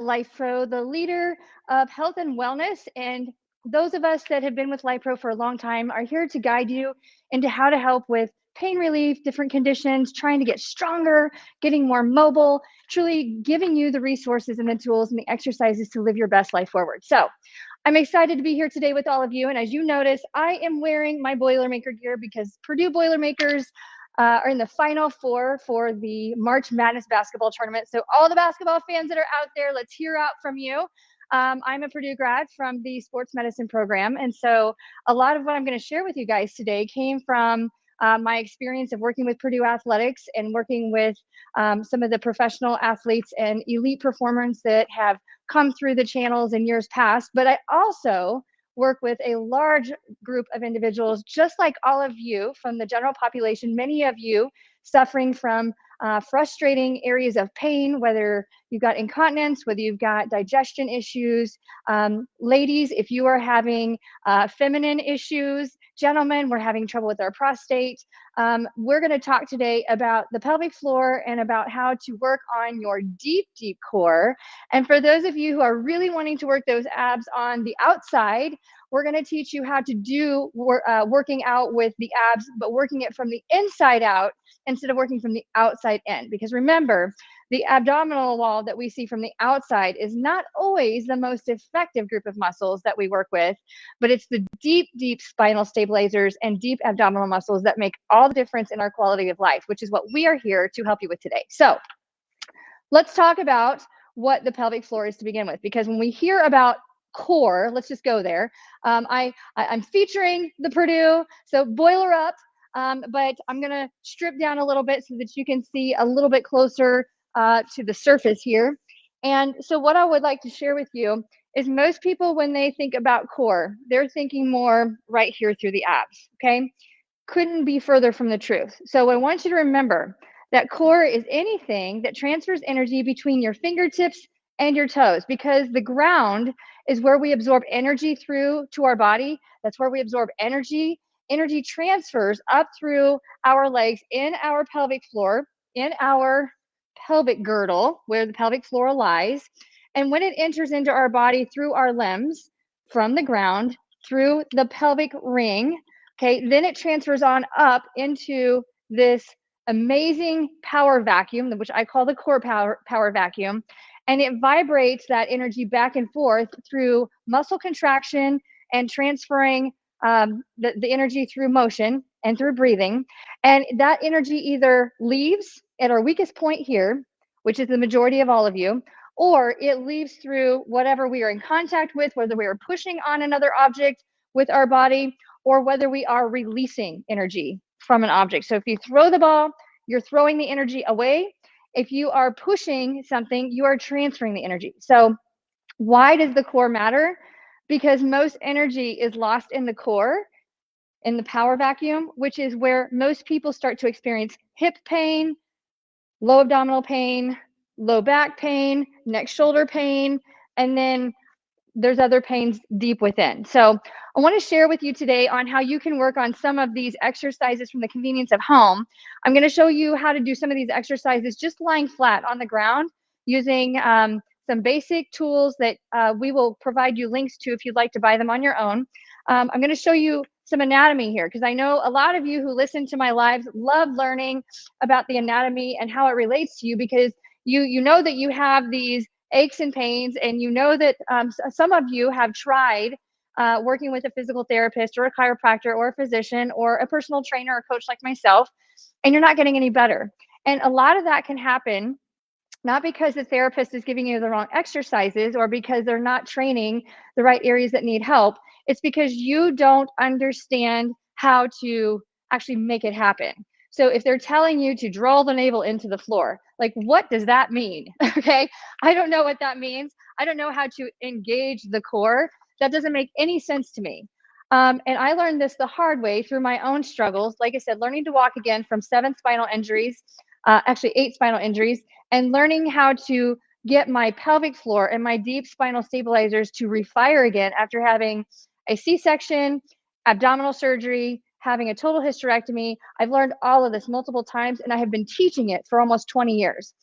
LifePro, the leader of health and wellness. And those of us that have been with LifePro for a long time are here to guide you into how to help with pain relief, different conditions, trying to get stronger, getting more mobile, truly giving you the resources and the tools and the exercises to live your best life forward. So I'm excited to be here today with all of you. And as you notice, I am wearing my Boilermaker gear because Purdue Boilermakers are in the Final Four for the March Madness basketball tournament. So all the basketball fans that are out there, let's hear out from you. I'm a Purdue grad from the sports medicine program. And so a lot of what I'm going to share with you guys today came from my experience of working with Purdue athletics and working with some of the professional athletes and elite performers that have come through the channels in years past. But I also work with a large group of individuals, just like all of you from the general population, many of you suffering from frustrating areas of pain, whether you've got incontinence, whether you've got digestion issues. Ladies, if you are having feminine issues, gentlemen, we're having trouble with our prostate. We're going to talk today about the pelvic floor and about how to work on your deep, deep core. And for those of you who are really wanting to work those abs on the outside, we're going to teach you how to do working out with the abs, but working it from the inside out instead of working from the outside in. Because remember, the abdominal wall that we see from the outside is not always the most effective group of muscles that we work with, but it's the deep, deep spinal stabilizers and deep abdominal muscles that make all the difference in our quality of life, which is what we are here to help you with today. So let's talk about what the pelvic floor is to begin with, because when we hear about core, let's just go there. I'm featuring the Purdue, so boiler up, but I'm going to strip down a little bit so that you can see a little bit closer to the surface here. And so what I would like to share with you is most people, when they think about core, they're thinking more right here through the abs, okay? Couldn't be further from the truth. So I want you to remember that core is anything that transfers energy between your fingertips and your toes, because the ground is where we absorb energy through to our body. That's where we absorb energy. Energy transfers up through our legs, in our pelvic floor, in our pelvic girdle, where the pelvic floor lies. And when it enters into our body through our limbs, from the ground, through the pelvic ring, okay, then it transfers on up into this amazing power vacuum, which I call the core power vacuum. And it vibrates that energy back and forth through muscle contraction and transferring the energy through motion and through breathing. And that energy either leaves at our weakest point here, which is the majority of all of you, or it leaves through whatever we are in contact with, whether we are pushing on another object with our body, or whether we are releasing energy from an object. So if you throw the ball, you're throwing the energy away. If you are pushing something, you are transferring the energy. So why does the core matter? Because most energy is lost in the core, in the power vacuum, which is where most people start to experience hip pain, low abdominal pain, low back pain, neck shoulder pain, and then there's other pains deep within. So I want to share with you today on how you can work on some of these exercises from the convenience of home. I'm going to show you how to do some of these exercises just lying flat on the ground using some basic tools that we will provide you links to if you'd like to buy them on your own. I'm going to show you some anatomy here, because I know a lot of you who listen to my lives love learning about the anatomy and how it relates to you, because you know that you have these aches and pains, and you know that some of you have tried working with a physical therapist or a chiropractor or a physician or a personal trainer or coach like myself, and you're not getting any better. And a lot of that can happen not because the therapist is giving you the wrong exercises or because they're not training the right areas that need help. It's because you don't understand how to actually make it happen. So if they're telling you to draw the navel into the floor, like, what does that mean? Okay, I don't know what that means. I don't know how to engage the core. That doesn't make any sense to me. And I learned this the hard way through my own struggles. Like I said, learning to walk again from 7 spinal injuries, actually 8 spinal injuries, and learning how to get my pelvic floor and my deep spinal stabilizers to refire again after having a C-section, abdominal surgery, having a total hysterectomy. I've learned all of this multiple times, and I have been teaching it for almost 20 years.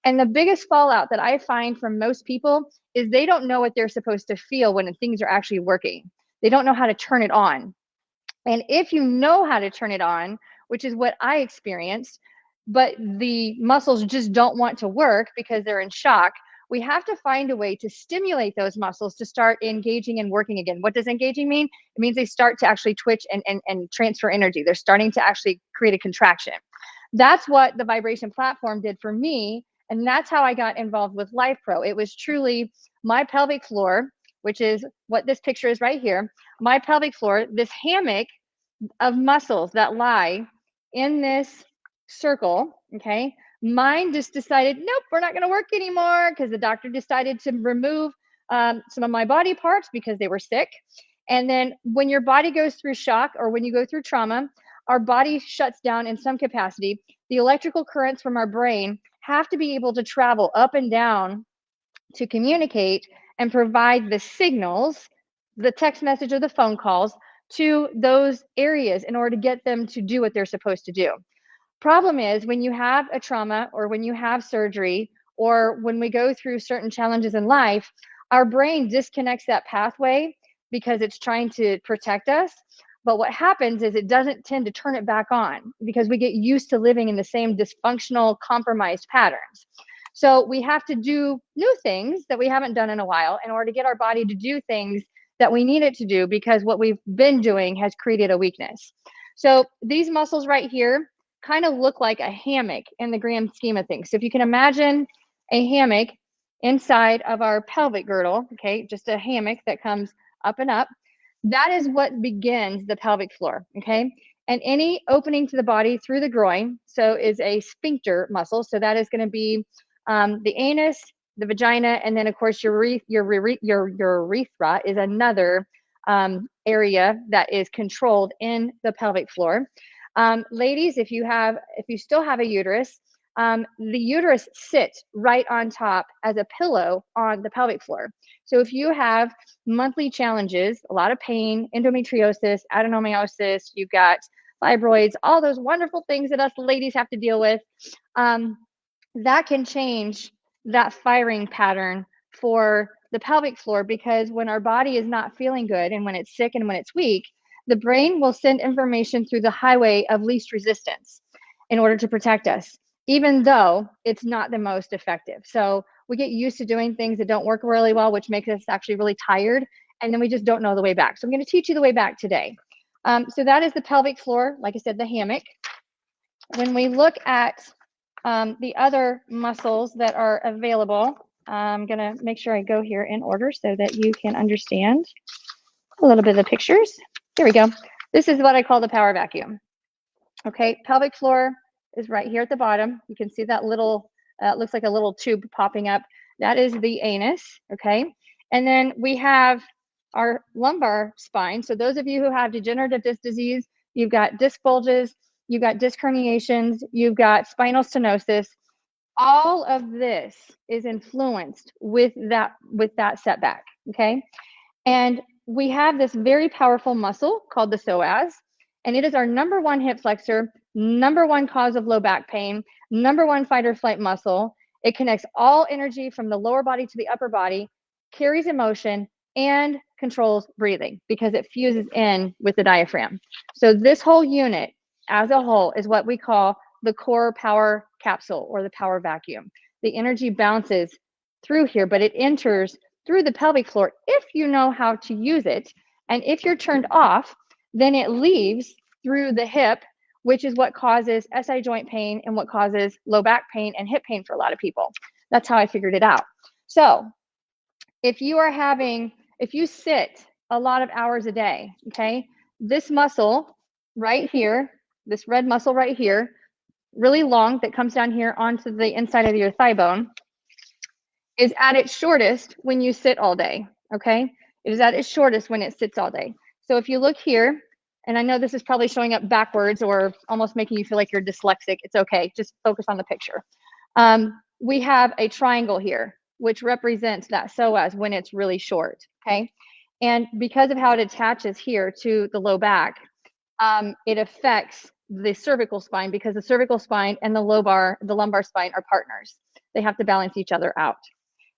And the biggest fallout that I find from most people is they don't know what they're supposed to feel when things are actually working. They don't know how to turn it on. And if you know how to turn it on, which is what I experienced, but the muscles just don't want to work because they're in shock, we have to find a way to stimulate those muscles to start engaging and working again. What does engaging mean? It means they start to actually twitch and transfer energy. They're starting to actually create a contraction. That's what the vibration platform did for me. And that's how I got involved with Life Pro. It was truly my pelvic floor, which is what this picture is right here. My pelvic floor, this hammock of muscles that lie in this circle, okay? Mine just decided, nope, we're not gonna work anymore because the doctor decided to remove some of my body parts because they were sick. And then when your body goes through shock or when you go through trauma, our body shuts down in some capacity. The electrical currents from our brain have to be able to travel up and down to communicate and provide the signals, the text message or the phone calls to those areas in order to get them to do what they're supposed to do. Problem is when you have a trauma or when you have surgery or when we go through certain challenges in life, our brain disconnects that pathway because it's trying to protect us. But what happens is it doesn't tend to turn it back on because we get used to living in the same dysfunctional, compromised patterns. So we have to do new things that we haven't done in a while in order to get our body to do things that we need it to do because what we've been doing has created a weakness. So these muscles right here kind of look like a hammock in the grand scheme of things. So if you can imagine a hammock inside of our pelvic girdle, okay, just a hammock that comes up and up, that is what begins the pelvic floor, okay? And any opening to the body through the groin, so is a sphincter muscle. So that is going to be the anus, the vagina, and then of course your urethra is another area that is controlled in the pelvic floor. Ladies, if you still have a uterus, the uterus sits right on top as a pillow on the pelvic floor. So if you have monthly challenges, a lot of pain, endometriosis, adenomyosis, you've got fibroids, all those wonderful things that us ladies have to deal with, that can change that firing pattern for the pelvic floor because when our body is not feeling good and when it's sick and when it's weak, the brain will send information through the highway of least resistance in order to protect us, even though it's not the most effective. So we get used to doing things that don't work really well, which makes us actually really tired, and then we just don't know the way back. So I'm going to teach you the way back today. So that is the pelvic floor, like I said, the hammock. When we look at the other muscles that are available, I'm going to make sure I go here in order so that you can understand a little bit of the pictures. Here we go. This is what I call the power vacuum. Okay, pelvic floor is right here at the bottom. You can see that little, looks like a little tube popping up. That is the anus, okay? And then we have our lumbar spine. So those of you who have degenerative disc disease, you've got disc bulges, you've got disc herniations, you've got spinal stenosis. All of this is influenced with that setback, okay? And we have this very powerful muscle called the psoas, and it is our number one hip flexor, number one cause of low back pain, number one fight or flight muscle. It connects all energy from the lower body to the upper body, carries emotion, and controls breathing because it fuses in with the diaphragm. So this whole unit as a whole is what we call the core power capsule or the power vacuum. The energy bounces through here, but it enters through the pelvic floor if you know how to use it. And if you're turned off, then it leaves through the hip, which is what causes SI joint pain and what causes low back pain and hip pain for a lot of people. That's how I figured it out. So if you sit a lot of hours a day, okay, this muscle right here, this red muscle right here, really long that comes down here onto the inside of your thigh bone, is at its shortest when you sit all day, okay? It is at its shortest when it sits all day. So if you look here, and I know this is probably showing up backwards or almost making you feel like you're dyslexic, it's okay, just focus on the picture. We have a triangle here, which represents that psoas when it's really short, okay? And because of how it attaches here to the low back, it affects the cervical spine because the cervical spine and the lumbar spine are partners. they have to balance each other out.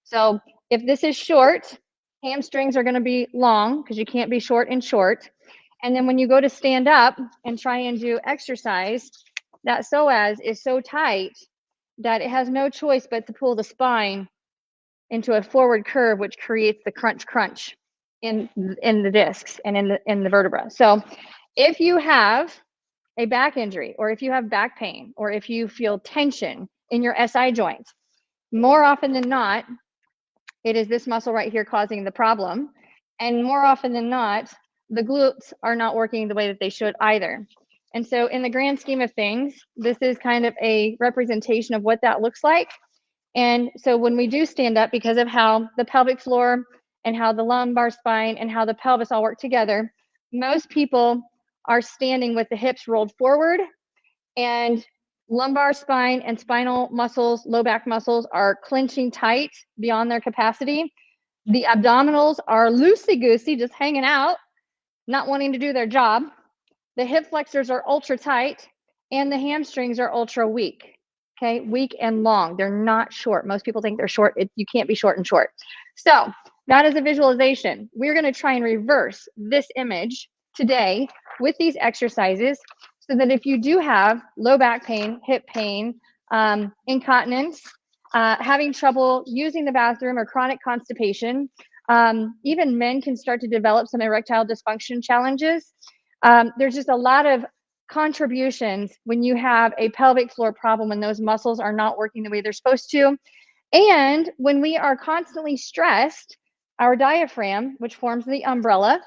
So if this is short, hamstrings are going to be long because you can't be short and short. And then when you go to stand up and try and do exercise, that psoas is so tight that it has no choice but to pull the spine into a forward curve, which creates the crunch crunch in the discs and in the vertebra. So if you have a back injury, or if you have back pain, or if you feel tension in your SI joints, more often than not, it is this muscle right here causing the problem. And more often than not, the glutes are not working the way that they should either. And so in the grand scheme of things, this is kind of a representation of what that looks like. And so when we do stand up, because of how the pelvic floor and how the lumbar spine and how the pelvis all work together, most people are standing with the hips rolled forward, and lumbar spine and spinal muscles, low back muscles are clenching tight beyond their capacity. The abdominals are loosey-goosey, just hanging out, not wanting to do their job. The hip flexors are ultra tight, and the hamstrings are ultra weak. Okay, weak and long. They're not short. Most people think they're short. You can't be short and short. So that is a visualization. We're going to try and reverse this image today with these exercises so that if you do have low back pain, hip pain, incontinence, having trouble using the bathroom or chronic constipation, even men can start to develop some erectile dysfunction challenges. There's just a lot of contributions when you have a pelvic floor problem, when those muscles are not working the way they're supposed to. And when we are constantly stressed, our diaphragm, which forms the umbrella,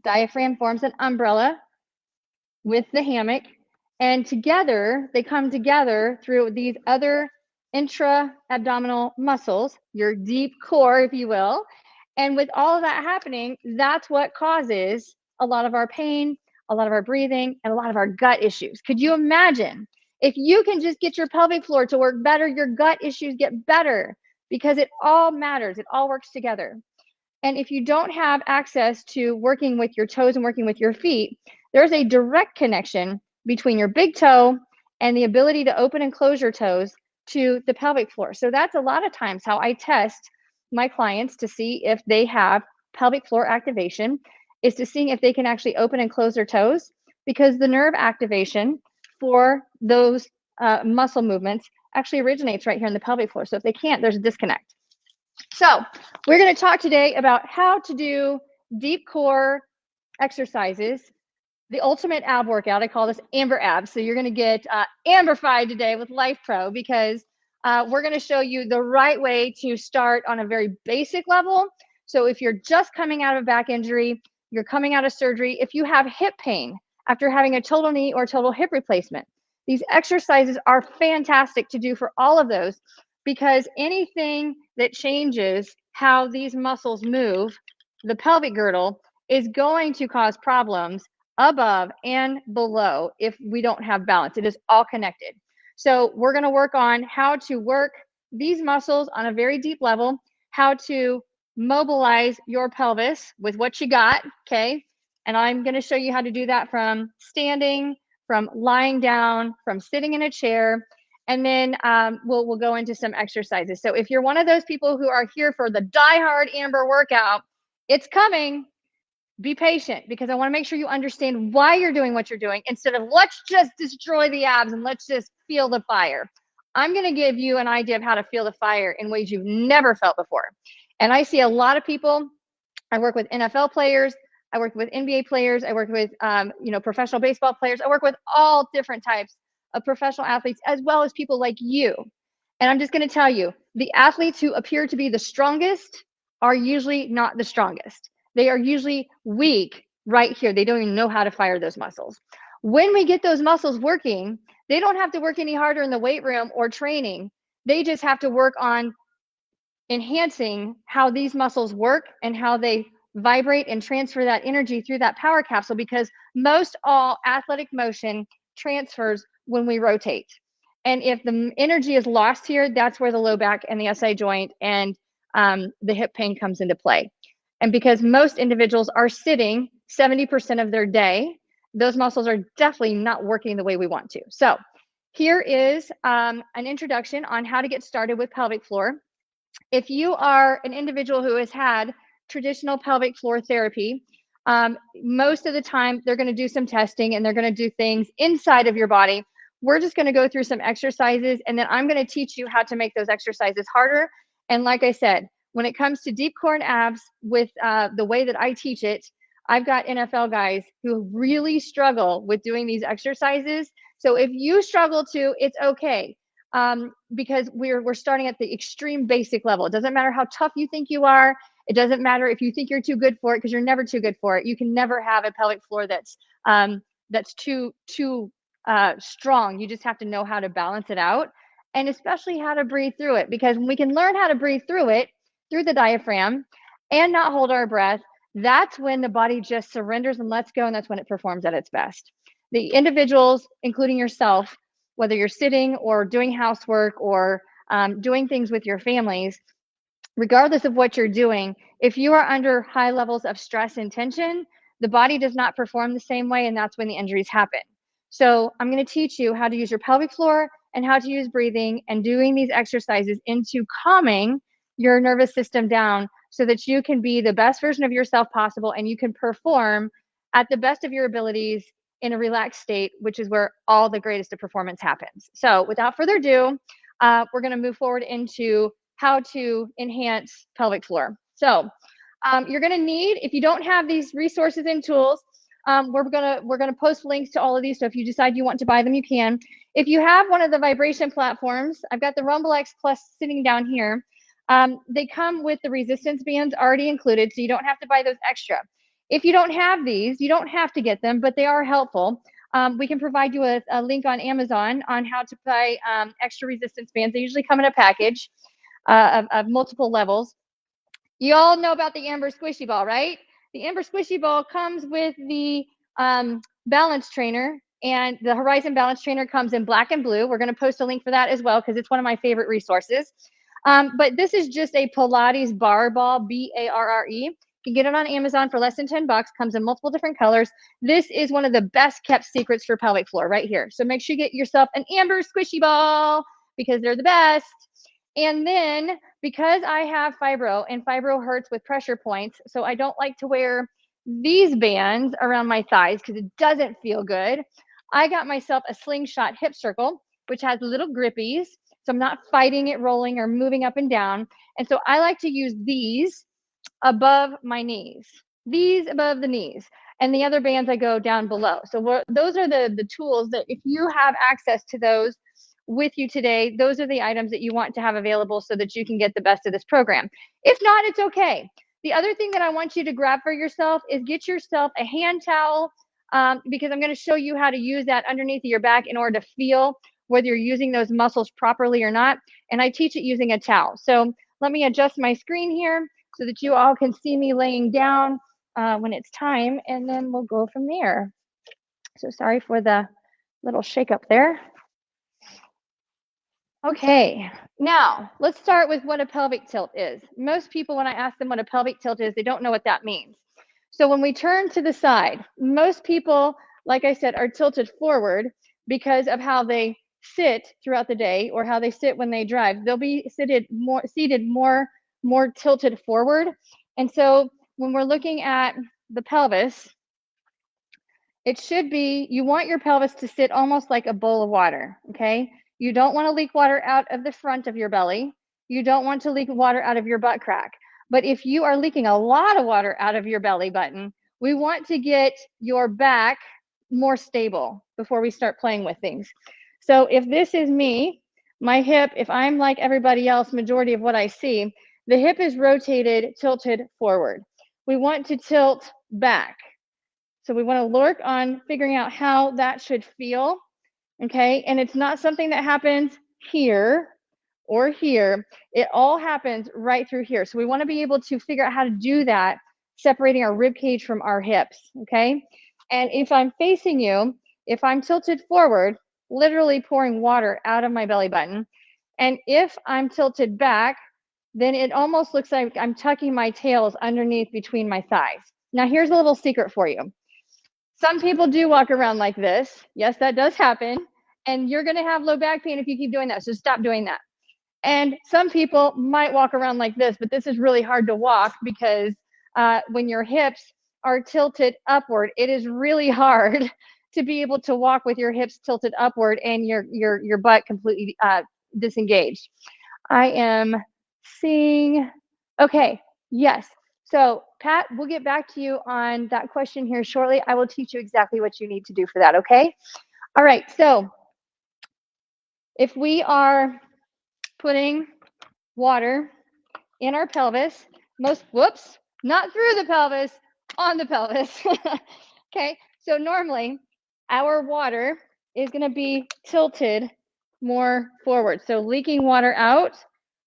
diaphragm forms an umbrella with the hammock, and together they come together through these other intra-abdominal muscles, your deep core, if you will. And with all of that happening, that's what causes a lot of our pain, a lot of our breathing, and a lot of our gut issues. Could you imagine if you can just get your pelvic floor to work better, your gut issues get better, because it all matters. It all works together. And if you don't have access to working with your toes and working with your feet, there's a direct connection between your big toe and the ability to open and close your toes to the pelvic floor. So that's a lot of times how I test my clients to see if they have pelvic floor activation, is to seeing if they can actually open and close their toes, because the nerve activation for those muscle movements actually originates right here in the pelvic floor. So if they can't, there's a disconnect. So we're going to talk today about how to do deep core exercises, the ultimate ab workout. I call this Amber Abs. So you're going to get amberfied today with Life Pro, because we're going to show you the right way to start on a very basic level. So if you're just coming out of a back injury, you're coming out of surgery, if you have hip pain after having a total knee or total hip replacement, these exercises are fantastic to do for all of those, because anything that changes how these muscles move, the pelvic girdle, is going to cause problems above and below if we don't have balance. It is all connected. So we're going to work on how to work these muscles on a very deep level, how to mobilize your pelvis with what you got, okay? And I'm going to show you how to do that from standing, from lying down, from sitting in a chair, and then we'll go into some exercises. So if you're one of those people who are here for the diehard Amber workout, it's coming. Be patient, because I want to make sure you understand why you're doing what you're doing, instead of let's just destroy the abs and let's just feel the fire. I'm going to give you an idea of how to feel the fire in ways you've never felt before. And I see a lot of people. I work with NFL players. I work with NBA players. I work with professional baseball players. I work with all different types of professional athletes, as well as people like you. And I'm just going to tell you, the athletes who appear to be the strongest are usually not the strongest. They are usually weak right here. They don't even know how to fire those muscles. When we get those muscles working, they don't have to work any harder in the weight room or training. They just have to work on enhancing how these muscles work and how they vibrate and transfer that energy through that power capsule, because most all athletic motion transfers when we rotate. And if the energy is lost here, that's where the low back and the SI joint and the hip pain comes into play. And because most individuals are sitting 70% of their day, those muscles are definitely not working the way we want to. So Here is an introduction on how to get started with pelvic floor. If you are an individual who has had traditional pelvic floor therapy, most of the time they're going to do some testing and they're going to do things inside of your body. We're just going to go through some exercises, and then I'm going to teach you how to make those exercises harder. And like I said, when it comes to deep core and abs, with the way that I teach it, I've got NFL guys who really struggle with doing these exercises. So if you struggle to, it's okay, because we're starting at the extreme basic level. It doesn't matter how tough you think you are. It doesn't matter if you think you're too good for it, because you're never too good for it. You can never have a pelvic floor that's too strong. You just have to know how to balance it out, and especially how to breathe through it. Because when we can learn how to breathe through it, through the diaphragm, and not hold our breath, that's when the body just surrenders and lets go, and that's when it performs at its best. The individuals, including yourself, whether you're sitting or doing housework or doing things with your families, regardless of what you're doing, if you are under high levels of stress and tension, the body does not perform the same way, and that's when the injuries happen. So I'm going to teach you how to use your pelvic floor and how to use breathing and doing these exercises into calming your nervous system down so that you can be the best version of yourself possible and you can perform at the best of your abilities in a relaxed state, which is where all the greatest of performance happens. So without further ado, we're going to move forward into how to enhance pelvic floor. So you're going to need, if you don't have these resources and tools, we're gonna post links to all of these. So if you decide you want to buy them, you can. If you have one of the vibration platforms, I've got the Rumble X Plus sitting down here. They come with the resistance bands already included, so you don't have to buy those extra. If you don't have these, you don't have to get them, but they are helpful. We can provide you with a link on Amazon on how to buy extra resistance bands. They usually come in a package of multiple levels. You all know about the Amber Squishy Ball, right? The Amber Squishy Ball comes with the balance trainer, and the Horizon balance trainer comes in black and blue. We're going to post a link for that as well because it's one of my favorite resources. But this is just a Pilates bar ball, B-A-R-R-E. You can get it on Amazon for less than $10. Comes in multiple different colors. This is one of the best kept secrets for pelvic floor right here. So make sure you get yourself an Amber Squishy Ball because they're the best. And then because I have fibro and fibro hurts with pressure points, so I don't like to wear these bands around my thighs because it doesn't feel good. I got myself a slingshot hip circle, which has little grippies. So I'm not fighting it rolling or moving up and down. And so I like to use these above my knees, these above the knees. And the other bands I go down below. So those are the tools that if you have access to those with you today, those are the items that you want to have available so that you can get the best of this program. If not, it's okay. The other thing that I want you to grab for yourself is get yourself a hand towel, because I'm going to show you how to use that underneath of your back in order to feel whether you're using those muscles properly or not. And I teach it using a towel. So let me adjust my screen here so that you all can see me laying down when it's time, and then we'll go from there. So sorry for the little shake up there. Okay, now let's start with what a pelvic tilt is. Most people, when I ask them what a pelvic tilt is, they don't know what that means. So when we turn to the side, most people, like I said, are tilted forward because of how they sit throughout the day or how they sit when they drive. They'll be seated more tilted forward. And so when we're looking at the pelvis, it should be, you want your pelvis to sit almost like a bowl of water, okay? You don't want to leak water out of the front of your belly. You don't want to leak water out of your butt crack. But if you are leaking a lot of water out of your belly button, we want to get your back more stable before we start playing with things. So if this is me, my hip, if I'm like everybody else, majority of what I see, the hip is rotated, tilted forward. We want to tilt back. So we want to work on figuring out how that should feel, okay? And it's not something that happens here or here. It all happens right through here. So we want to be able to figure out how to do that, separating our rib cage from our hips, okay? And if I'm facing you, if I'm tilted forward, literally pouring water out of my belly button, and if I'm tilted back, then it almost looks like I'm tucking my tails underneath between my thighs. Now here's a little secret for you. Some people do walk around like this. Yes, that does happen. And you're going to have low back pain if you keep doing that. So stop doing that. And some people might walk around like this, but this is really hard to walk because when your hips are tilted upward, it is really hard to be able to walk with your hips tilted upward and your butt completely disengaged. I am seeing, okay, yes. So Pat, we'll get back to you on that question here shortly. I will teach you exactly what you need to do for that, okay? All right, so if we are putting water in our pelvis, whoops, not through the pelvis, on the pelvis. Okay, so normally our water is going to be tilted more forward. So leaking water out,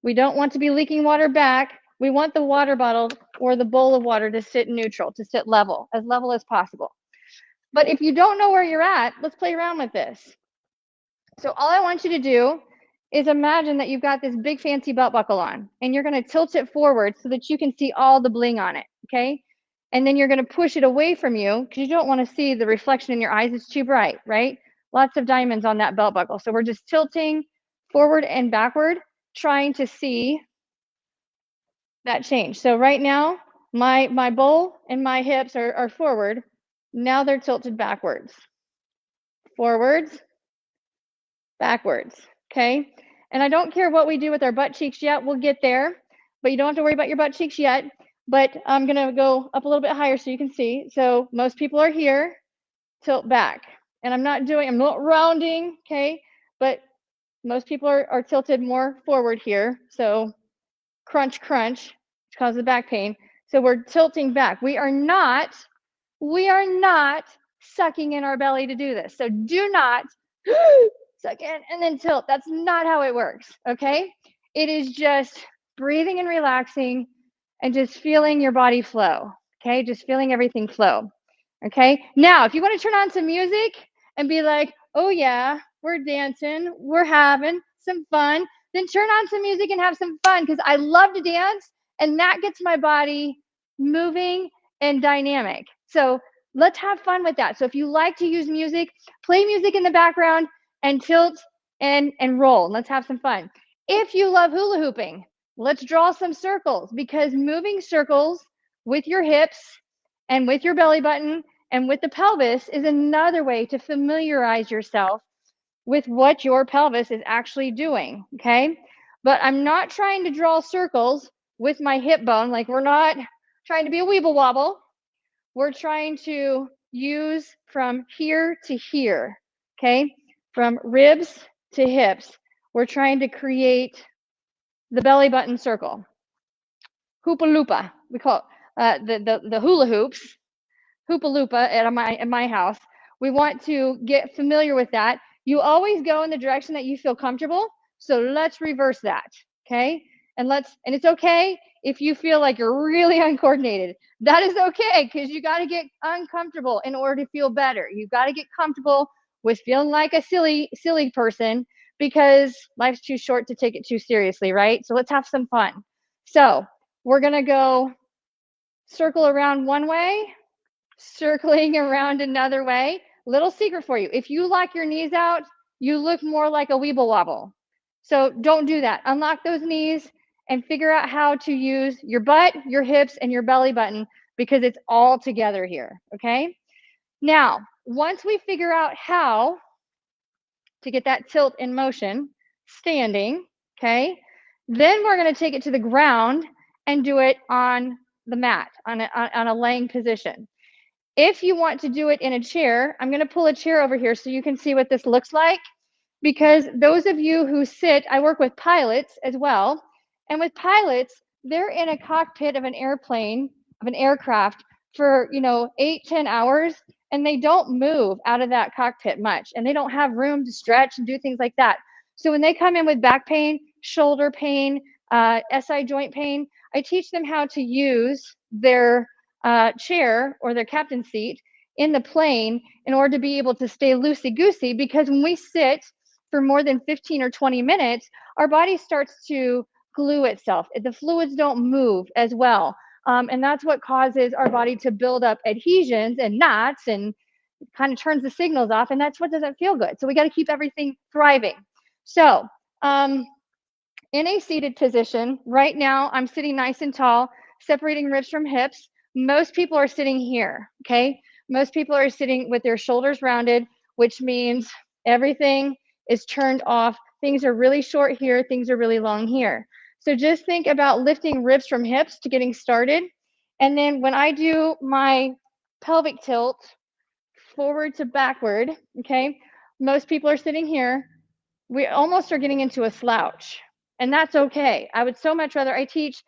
we don't want to be leaking water back. We want the water bottle or the bowl of water to sit neutral, to sit level as possible. But if you don't know where you're at, let's play around with this. So all I want you to do is imagine that you've got this big fancy belt buckle on and you're going to tilt it forward so that you can see all the bling on it, okay? And then you're going to push it away from you because you don't want to see the reflection in your eyes. It's too bright, right? Lots of diamonds on that belt buckle. So we're just tilting forward and backward, trying to see that change. So right now, my bowl and my hips are forward. Now they're tilted backwards. Forwards, backwards, okay? And I don't care what we do with our butt cheeks yet. We'll get there, but you don't have to worry about your butt cheeks yet. But I'm going to go up a little bit higher so you can see. So most people are here, tilt back. And I'm not rounding, okay? But most people are tilted more forward here. So crunch, crunch, which causes back pain. So we're tilting back. We are not sucking in our belly to do this. So do not suck in and then tilt. That's not how it works, okay? It is just breathing and relaxing and just feeling your body flow, okay? Just feeling everything flow, okay? Now, if you want to turn on some music and be like, oh yeah, we're dancing, we're having some fun, then turn on some music and have some fun because I love to dance and that gets my body moving and dynamic. So let's have fun with that. So if you like to use music, play music in the background and tilt and roll. Let's have some fun. If you love hula hooping, let's draw some circles because moving circles with your hips and with your belly button and with the pelvis is another way to familiarize yourself with what your pelvis is actually doing, okay? But I'm not trying to draw circles with my hip bone. Like we're not trying to be a weeble wobble. We're trying to use from here to here, okay? From ribs to hips. We're trying to create the belly button circle. Hoopa loopa, we call it the hula hoops, hoopa loopa at my house. We want to get familiar with that. You always go in the direction that you feel comfortable. So let's reverse that, okay? And it's okay if you feel like you're really uncoordinated. That is okay because you got to get uncomfortable in order to feel better. You got to get comfortable with feeling like a silly person because life's too short to take it too seriously, right? So let's have some fun. So we're going to go circle around one way, circling around another way. Little secret for you. If you lock your knees out, you look more like a weeble wobble. So don't do that. Unlock those knees and figure out how to use your butt, your hips, and your belly button because it's all together here, okay? Now, once we figure out how to get that tilt in motion, standing, okay, then we're going to take it to the ground and do it on the mat, on a laying position. If you want to do it in a chair, I'm going to pull a chair over here so you can see what this looks like. Because those of you who sit, I work with pilots as well. And with pilots, they're in a cockpit of an airplane, of an aircraft for, 8-10 hours, and they don't move out of that cockpit much. And they don't have room to stretch and do things like that. So when they come in with back pain, shoulder pain, SI joint pain, I teach them how to use their chair or their captain seat in the plane in order to be able to stay loosey-goosey, because when we sit for more than 15 or 20 minutes, our body starts to glue itself. The fluids don't move as well. And that's what causes our body to build up adhesions and knots and kind of turns the signals off, and that's what doesn't feel good. So we got to keep everything thriving. So in a seated position, right now I'm sitting nice and tall, separating ribs from hips. Most people are sitting here, okay? Most people are sitting with their shoulders rounded, which means everything is turned off. Things are really short here, things are really long here. So just think about lifting ribs from hips to getting started. And then when I do my pelvic tilt, forward to backward, okay? Most people are sitting here. We almost are getting into a slouch, and that's okay. I would so much rather, I teach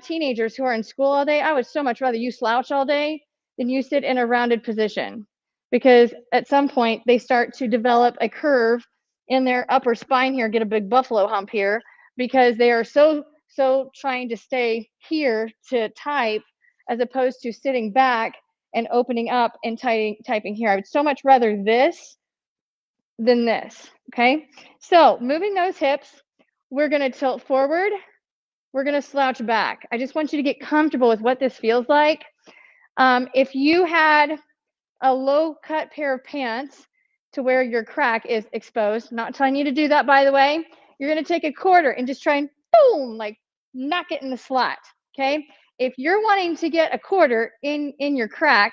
teenagers who are in school all day. I would so much rather you slouch all day than you sit in a rounded position, because at some point they start to develop a curve in their upper spine here, get a big buffalo hump here, because they are so trying to stay here to type as opposed to sitting back and opening up and typing here. I would so much rather this than this, okay? So moving those hips, we're gonna tilt forward, we're gonna slouch back. I just want you to get comfortable with what this feels like. If you had a low cut pair of pants to where your crack is exposed, not telling you to do that, by the way, you're gonna take a quarter and just try and boom, like knock it in the slot, okay? If you're wanting to get a quarter in your crack,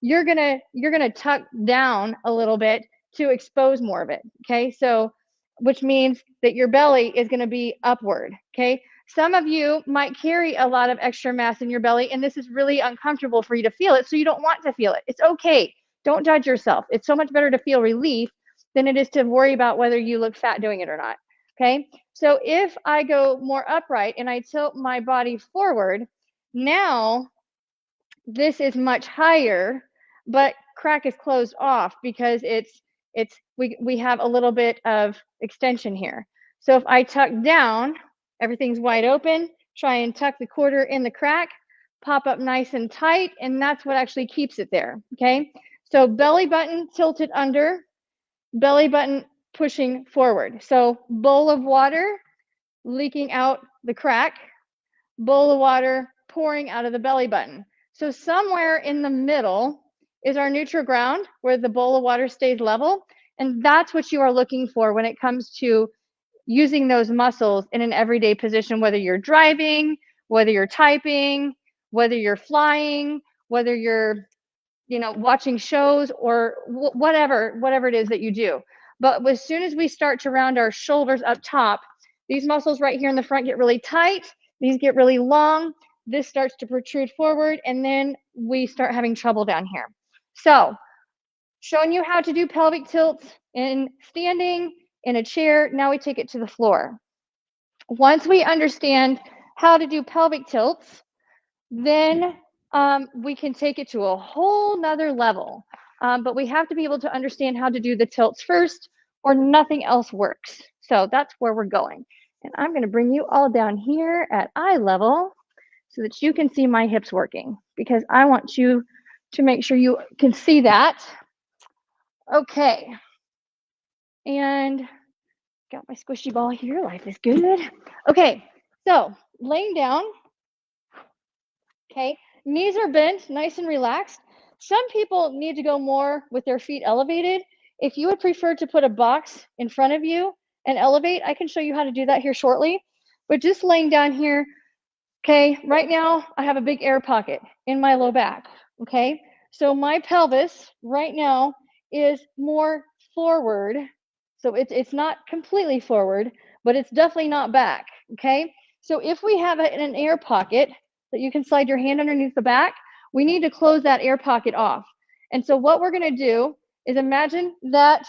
you're gonna tuck down a little bit to expose more of it, okay? So, which means that your belly is gonna be upward, okay? Some of you might carry a lot of extra mass in your belly, and this is really uncomfortable for you to feel it, so you don't want to feel it. It's okay. Don't judge yourself. It's so much better to feel relief than it is to worry about whether you look fat doing it or not, okay? So if I go more upright and I tilt my body forward, now this is much higher, but crack is closed off because we have a little bit of extension here. So if I tuck down, everything's wide open, try and tuck the quarter in the crack, pop up nice and tight, and that's what actually keeps it there, okay? So belly button tilted under, belly button pushing forward. So bowl of water leaking out the crack, bowl of water pouring out of the belly button. So somewhere in the middle is our neutral ground where the bowl of water stays level. And that's what you are looking for when it comes to using those muscles in an everyday position, whether you're driving, whether you're typing, whether you're flying, whether you're, watching shows or whatever it is that you do. But as soon as we start to round our shoulders up top, these muscles right here in the front get really tight. These get really long. This starts to protrude forward, and then we start having trouble down here. So, showing you how to do pelvic tilts in standing, in a chair. Now we take it to the floor. Once we understand how to do pelvic tilts, then we can take it to a whole nother level. But we have to be able to understand how to do the tilts first, or nothing else works. So that's where we're going. And I'm going to bring you all down here at eye level so that you can see my hips working, because I want you to make sure you can see that. Okay. And got my squishy ball here. Life is good. Okay. So laying down. Okay. Knees are bent, nice and relaxed. Some people need to go more with their feet elevated. If you would prefer to put a box in front of you and elevate, I can show you how to do that here shortly. But just laying down here, okay, right now I have a big air pocket in my low back, okay? So my pelvis right now is more forward. So it's not completely forward, but it's definitely not back, okay? So if we have an air pocket that you can slide your hand underneath the back, we need to close that air pocket off. And so what we're gonna do is imagine that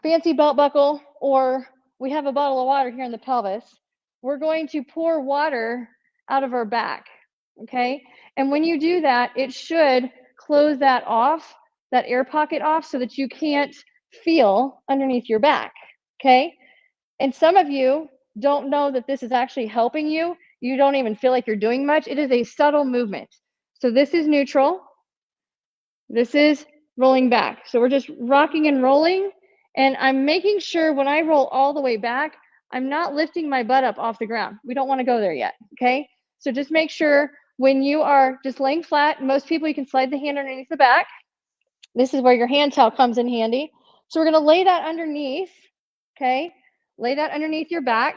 fancy belt buckle, or we have a bottle of water here in the pelvis. We're going to pour water out of our back, okay? And when you do that, it should close that off, that air pocket off, so that you can't feel underneath your back, okay? And some of you don't know that this is actually helping you. You don't even feel like you're doing much. It is a subtle movement. So this is neutral. This is rolling back. So we're just rocking and rolling. And I'm making sure when I roll all the way back, I'm not lifting my butt up off the ground. We don't want to go there yet, okay? So just make sure when you are just laying flat, most people, you can slide the hand underneath the back. This is where your hand towel comes in handy. So we're going to lay that underneath, okay? Lay that underneath your back.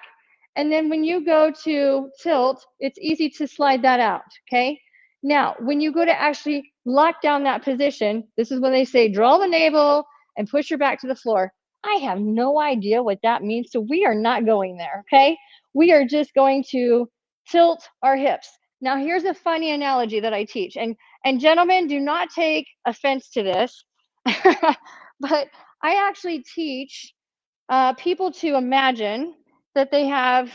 And then when you go to tilt, it's easy to slide that out, okay? Now, when you go to actually lock down that position, this is when they say draw the navel and push your back to the floor. I have no idea what that means, so we are not going there, okay? We are just going to tilt our hips. Now, here's a funny analogy that I teach, and gentlemen, do not take offense to this, but I actually teach people to imagine that they have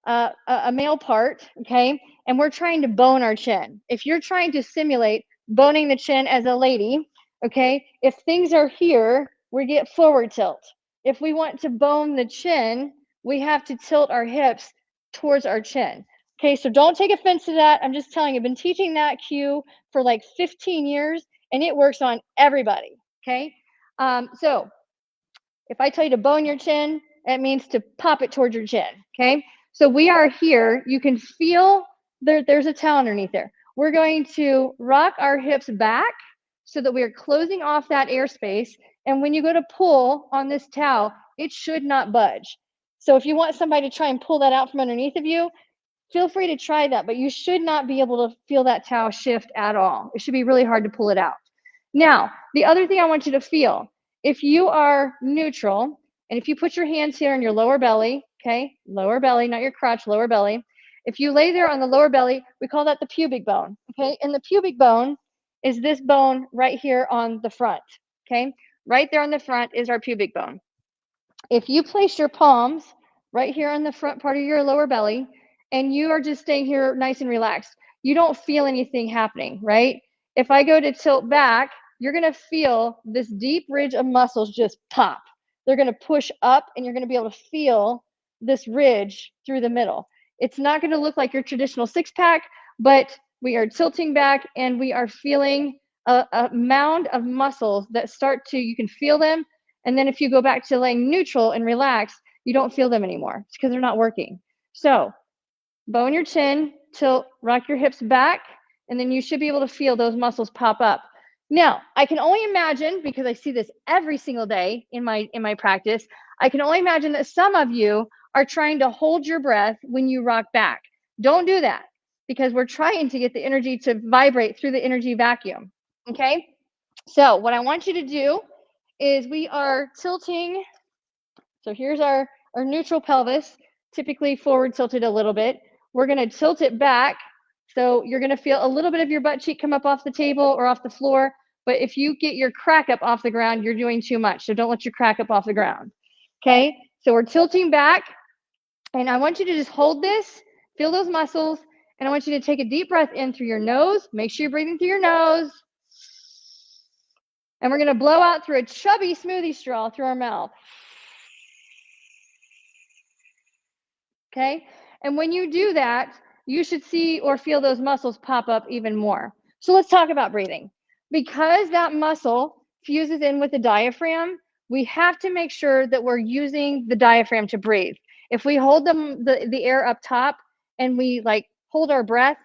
a male part, okay, and we're trying to bone our chin. If you're trying to simulate boning the chin as a lady, okay, if things are here, we get forward tilt. If we want to bone the chin, we have to tilt our hips towards our chin. Okay, so don't take offense to that. I'm just telling you, I've been teaching that cue for like 15 years and it works on everybody. Okay, so if I tell you to bone your chin, that means to pop it towards your chin, okay? So we are here. You can feel there's a towel underneath there. We're going to rock our hips back so that we are closing off that airspace. And when you go to pull on this towel, it should not budge. So if you want somebody to try and pull that out from underneath of you, feel free to try that, but you should not be able to feel that towel shift at all. It should be really hard to pull it out. Now, the other thing I want you to feel, if you are neutral, and if you put your hands here on your lower belly, okay, lower belly, not your crotch, lower belly. If you lay there on the lower belly, we call that the pubic bone, okay? And the pubic bone is this bone right here on the front, okay? Right there on the front is our pubic bone. If you place your palms right here on the front part of your lower belly, and you are just staying here nice and relaxed, you don't feel anything happening, right? If I go to tilt back, you're going to feel this deep ridge of muscles just pop. They're going to push up and you're going to be able to feel this ridge through the middle. It's not going to look like your traditional six pack, but we are tilting back and we are feeling a mound of muscles that start to, you can feel them. And then if you go back to laying neutral and relaxed, you don't feel them anymore. It's because they're not working. So bone your chin, tilt, rock your hips back, and then you should be able to feel those muscles pop up. Now, I can only imagine, because I see this every single day in my practice, I can only imagine that some of you are trying to hold your breath when you rock back. Don't do that, because we're trying to get the energy to vibrate through the energy vacuum, okay? So what I want you to do is we are tilting. So here's our neutral pelvis, typically forward tilted a little bit. We're going to tilt it back. So you're going to feel a little bit of your butt cheek come up off the table or off the floor. But if you get your crack up off the ground, you're doing too much. So don't let your crack up off the ground. Okay, so we're tilting back. And I want you to just hold this, feel those muscles. And I want you to take a deep breath in through your nose. Make sure you're breathing through your nose. And we're going to blow out through a chubby smoothie straw through our mouth. Okay, and when you do that, you should see or feel those muscles pop up even more. So let's talk about breathing. Because that muscle fuses in with the diaphragm, we have to make sure that we're using the diaphragm to breathe. If we hold the air up top and we like hold our breath,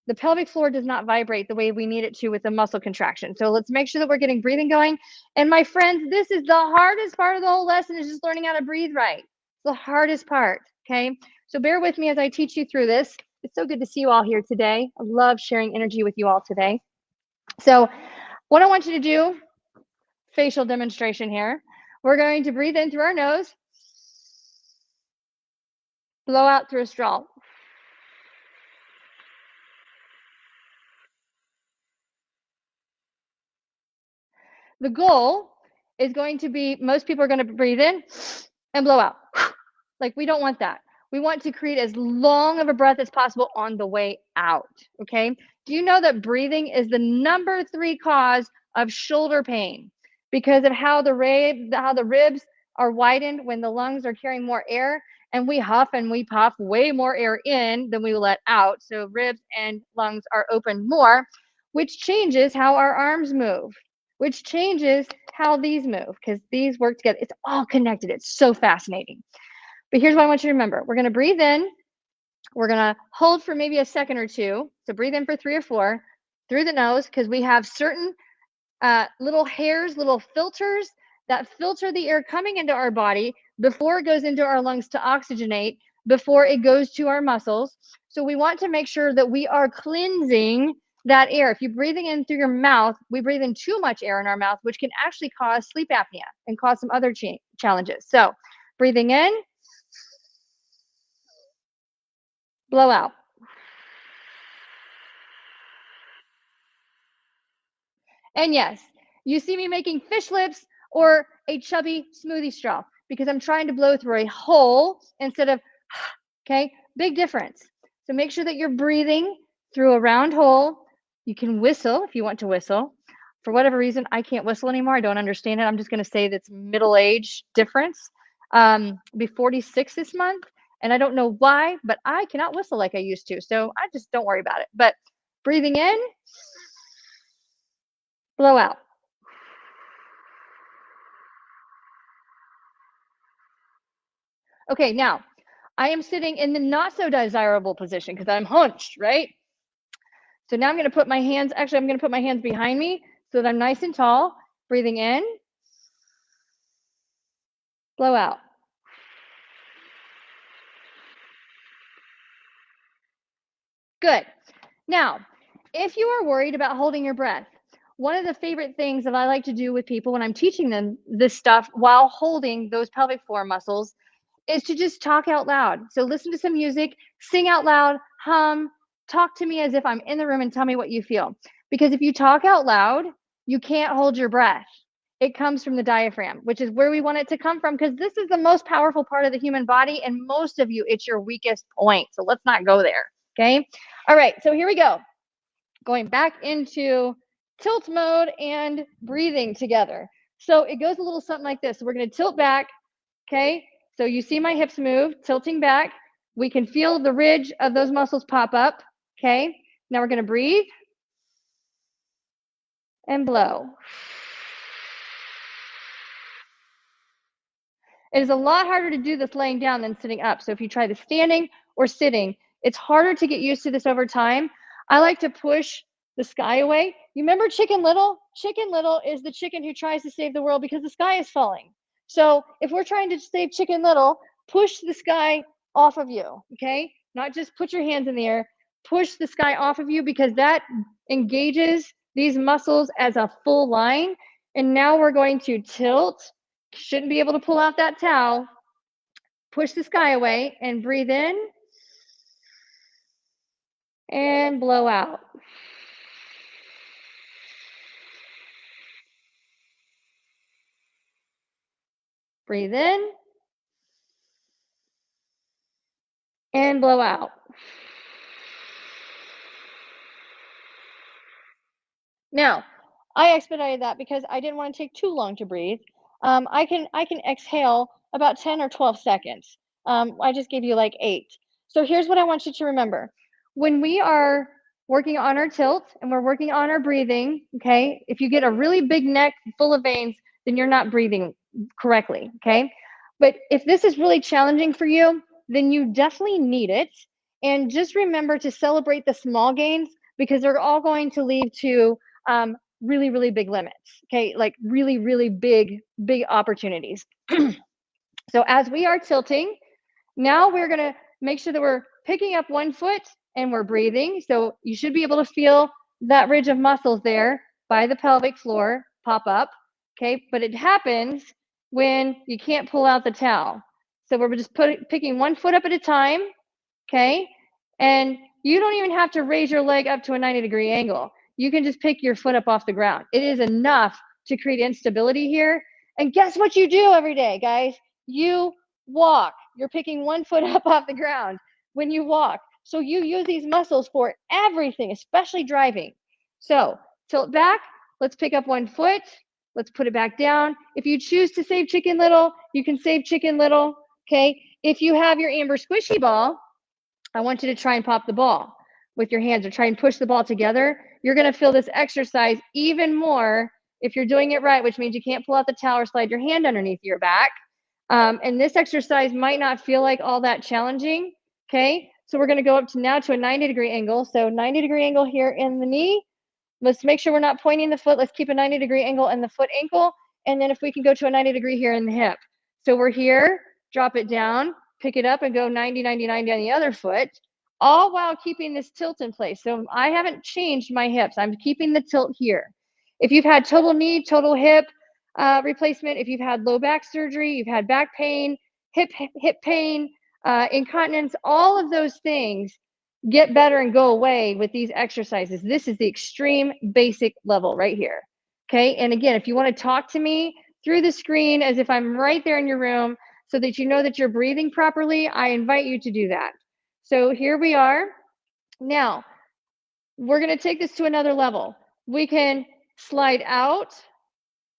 the pelvic floor does not vibrate the way we need it to with the muscle contraction. So let's make sure that we're getting breathing going. And my friends, this is the hardest part of the whole lesson, is just learning how to breathe right. It's the hardest part, okay? So bear with me as I teach you through this. It's so good to see you all here today. I love sharing energy with you all today. So what I want you to do, facial demonstration here. We're going to breathe in through our nose, blow out through a straw. The goal is going to be, most people are going to breathe in and blow out. Like, we don't want that. We want to create as long of a breath as possible on the way out, okay? Do you know that breathing is the number 3 cause of shoulder pain because of how the ribs are widened when the lungs are carrying more air, and we huff and we puff way more air in than we let out. So ribs and lungs are opened more, which changes how our arms move, which changes how these move, because these work together. It's all connected. It's so fascinating. But here's what I want you to remember. We're going to breathe in. We're going to hold for maybe a second or two. So breathe in for 3 or 4 through the nose, because we have certain little hairs, little filters that filter the air coming into our body before it goes into our lungs to oxygenate, before it goes to our muscles. So we want to make sure that we are cleansing that air. If you're breathing in through your mouth, we breathe in too much air in our mouth, which can actually cause sleep apnea and cause some other challenges. So breathing in, blow out. And yes, you see me making fish lips or a chubby smoothie straw because I'm trying to blow through a hole instead of, okay, big difference. So make sure that you're breathing through a round hole. You can whistle if you want to whistle. For whatever reason, I can't whistle anymore. I don't understand it. I'm just going to say that's middle age difference. Be 46 this month, and I don't know why, but I cannot whistle like I used to. So I just don't worry about it. But breathing in, blow out. Okay, now I am sitting in the not so desirable position because I'm hunched, right? So now I'm going to put my hands, actually, I'm going to put my hands behind me so that I'm nice and tall. Breathing in, blow out. Good. Now, if you are worried about holding your breath, one of the favorite things that I like to do with people when I'm teaching them this stuff while holding those pelvic floor muscles is to just talk out loud. So listen to some music, sing out loud, hum, talk to me as if I'm in the room and tell me what you feel. Because if you talk out loud, you can't hold your breath. It comes from the diaphragm, which is where we want it to come from because this is the most powerful part of the human body. And most of you, it's your weakest point. So let's not go there. Okay. All right. So here we go. Going back into tilt mode and breathing together. So it goes a little something like this. So we're going to tilt back. Okay. So you see my hips move, tilting back. We can feel the ridge of those muscles pop up. Okay. Now we're going to breathe and blow. It is a lot harder to do this laying down than sitting up. So if you try the standing or sitting, it's harder to get used to this over time. I like to push the sky away. You remember Chicken Little? Chicken Little is the chicken who tries to save the world because the sky is falling. So if we're trying to save Chicken Little, push the sky off of you, okay? Not just put your hands in the air, push the sky off of you because that engages these muscles as a full line. And now we're going to tilt. Shouldn't be able to pull out that towel. Push the sky away and breathe in and blow out. Breathe in and blow out. Now, I expedited that because I didn't want to take too long to breathe. I can exhale about 10 or 12 seconds. I just gave you like 8. So here's what I want you to remember. When we are working on our tilt and we're working on our breathing, okay, if you get a really big neck full of veins, then you're not breathing correctly, okay? But if this is really challenging for you, then you definitely need it. And just remember to celebrate the small gains because they're all going to lead to really, really big limits, okay? Like really, really big opportunities. So as we are tilting, now we're gonna make sure that we're picking up one foot and we're breathing. So you should be able to feel that ridge of muscles there by the pelvic floor pop up, okay? But it happens when you can't pull out the towel. So we're just picking one foot up at a time, okay? And you don't even have to raise your leg up to a 90-degree angle. You can just pick your foot up off the ground. It is enough to create instability here. And guess what you do every day, guys? You walk. You're picking one foot up off the ground when you walk. So you use these muscles for everything, especially driving. So tilt back. Let's pick up one foot. Let's put it back down. If you choose to save Chicken Little, you can save Chicken Little, okay? If you have your Amber Squishy ball, I want you to try and pop the ball with your hands or try and push the ball together. You're going to feel this exercise even more if you're doing it right, which means you can't pull out the towel or slide your hand underneath your back. And this exercise might not feel like all that challenging, okay? So we're going to go up to now to a 90-degree angle. So 90-degree angle here in the knee, Let's make sure we're not pointing the foot. Let's keep a 90-degree angle in the foot ankle. And then if we can go to a 90-degree here in the hip. So we're here, drop it down, pick it up and go 90, 90, 90 on the other foot, all while keeping this tilt in place. So I haven't changed my hips. I'm keeping the tilt here. If you've had total knee, total hip replacement, if you've had low back surgery, you've had back pain, hip pain, incontinence, all of those things get better and go away with these exercises. This is the extreme basic level right here. Okay. And again, if you want to talk to me through the screen as if I'm right there in your room so that you know that you're breathing properly, I invite you to do that. So here we are. Now, we're going to take this to another level. We can slide out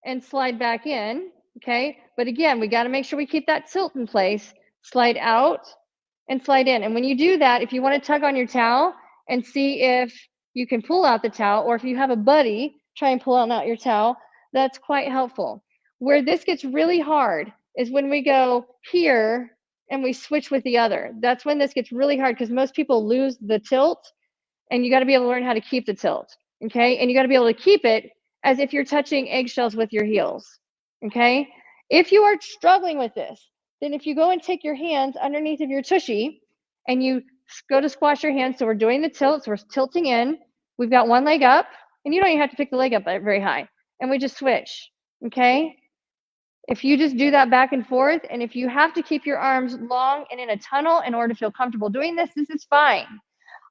and slide back in. Okay. But again, we got to make sure we keep that tilt in place. Slide out and slide in. And when you do that, if you want to tug on your towel and see if you can pull out the towel, or if you have a buddy, try and pull out your towel, that's quite helpful. Where this gets really hard is when we go here and we switch with the other. That's when this gets really hard because most people lose the tilt, and you got to be able to learn how to keep the tilt. Okay. And you got to be able to keep it as if you're touching eggshells with your heels. Okay. If you are struggling with this, then if you go and take your hands underneath of your tushy and you go to squash your hands, so we're doing the tilt, so we're tilting in, we've got one leg up, and you don't even have to pick the leg up very high, and we just switch, okay? If you just do that back and forth, and if you have to keep your arms long and in a tunnel in order to feel comfortable doing this, this is fine.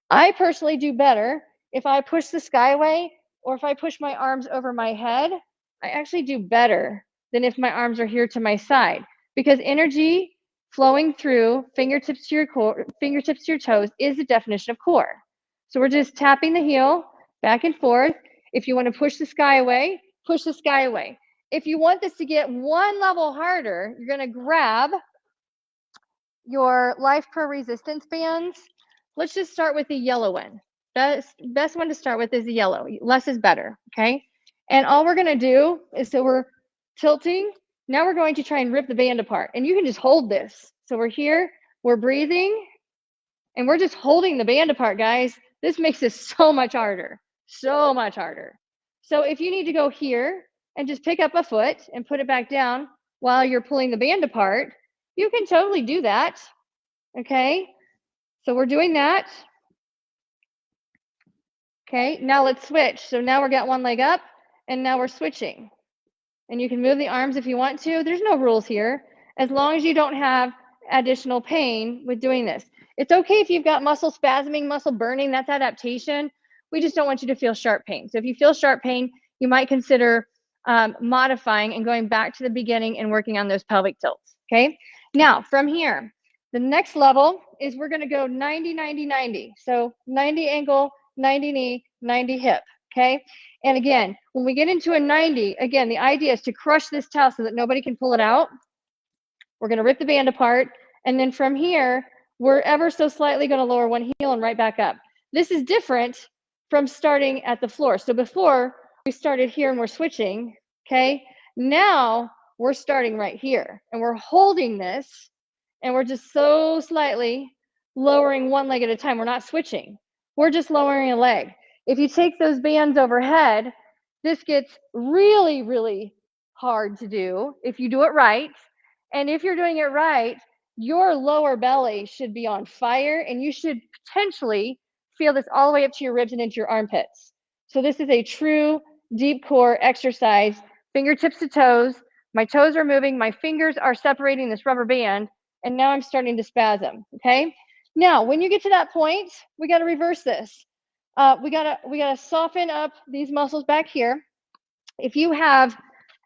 I personally do better if I push the skyway or if I push my arms over my head. I actually do better than if my arms are here to my side, because energy flowing through fingertips to your core, fingertips to your toes is the definition of core. So we're just tapping the heel back and forth. If you want to push the sky away, push the sky away. If you want this to get one level harder, you're going to grab your Life Pro resistance bands. Let's just start with the yellow one. Best one to start with is the yellow. Less is better, okay? And all we're going to do is, so we're tilting. Now we're going to try and rip the band apart. And you can just hold this. So we're here, we're breathing, and we're just holding the band apart, guys. This makes this so much harder, so much harder. So if you need to go here and just pick up a foot and put it back down while you're pulling the band apart, you can totally do that, okay? So we're doing that. Okay, now let's switch. So now we've got one leg up, and now we're switching. And you can move the arms if you want to. There's no rules here, as long as you don't have additional pain with doing this. It's okay if you've got muscle spasming, muscle burning, that's adaptation. We just don't want you to feel sharp pain. So if you feel sharp pain, you might consider modifying and going back to the beginning and working on those pelvic tilts, okay? Now, from here, the next level is we're gonna go 90, 90, 90. So 90 ankle, 90 knee, 90 hip, okay? And again, when we get into a 90, again, the idea is to crush this towel so that nobody can pull it out. We're gonna rip the band apart. And then from here, we're ever so slightly gonna lower one heel and right back up. This is different from starting at the floor. So before we started here and we're switching, okay? Now we're starting right here and we're holding this and we're just so slightly lowering one leg at a time. We're not switching. We're just lowering a leg. If you take those bands overhead, this gets really, really hard to do if you do it right. And if you're doing it right, your lower belly should be on fire, and you should potentially feel this all the way up to your ribs and into your armpits. So this is a true deep core exercise, fingertips to toes. My toes are moving, my fingers are separating this rubber band, and now I'm starting to spasm, okay? Now, when you get to that point, we got to reverse this. We gotta soften up these muscles back here. If you have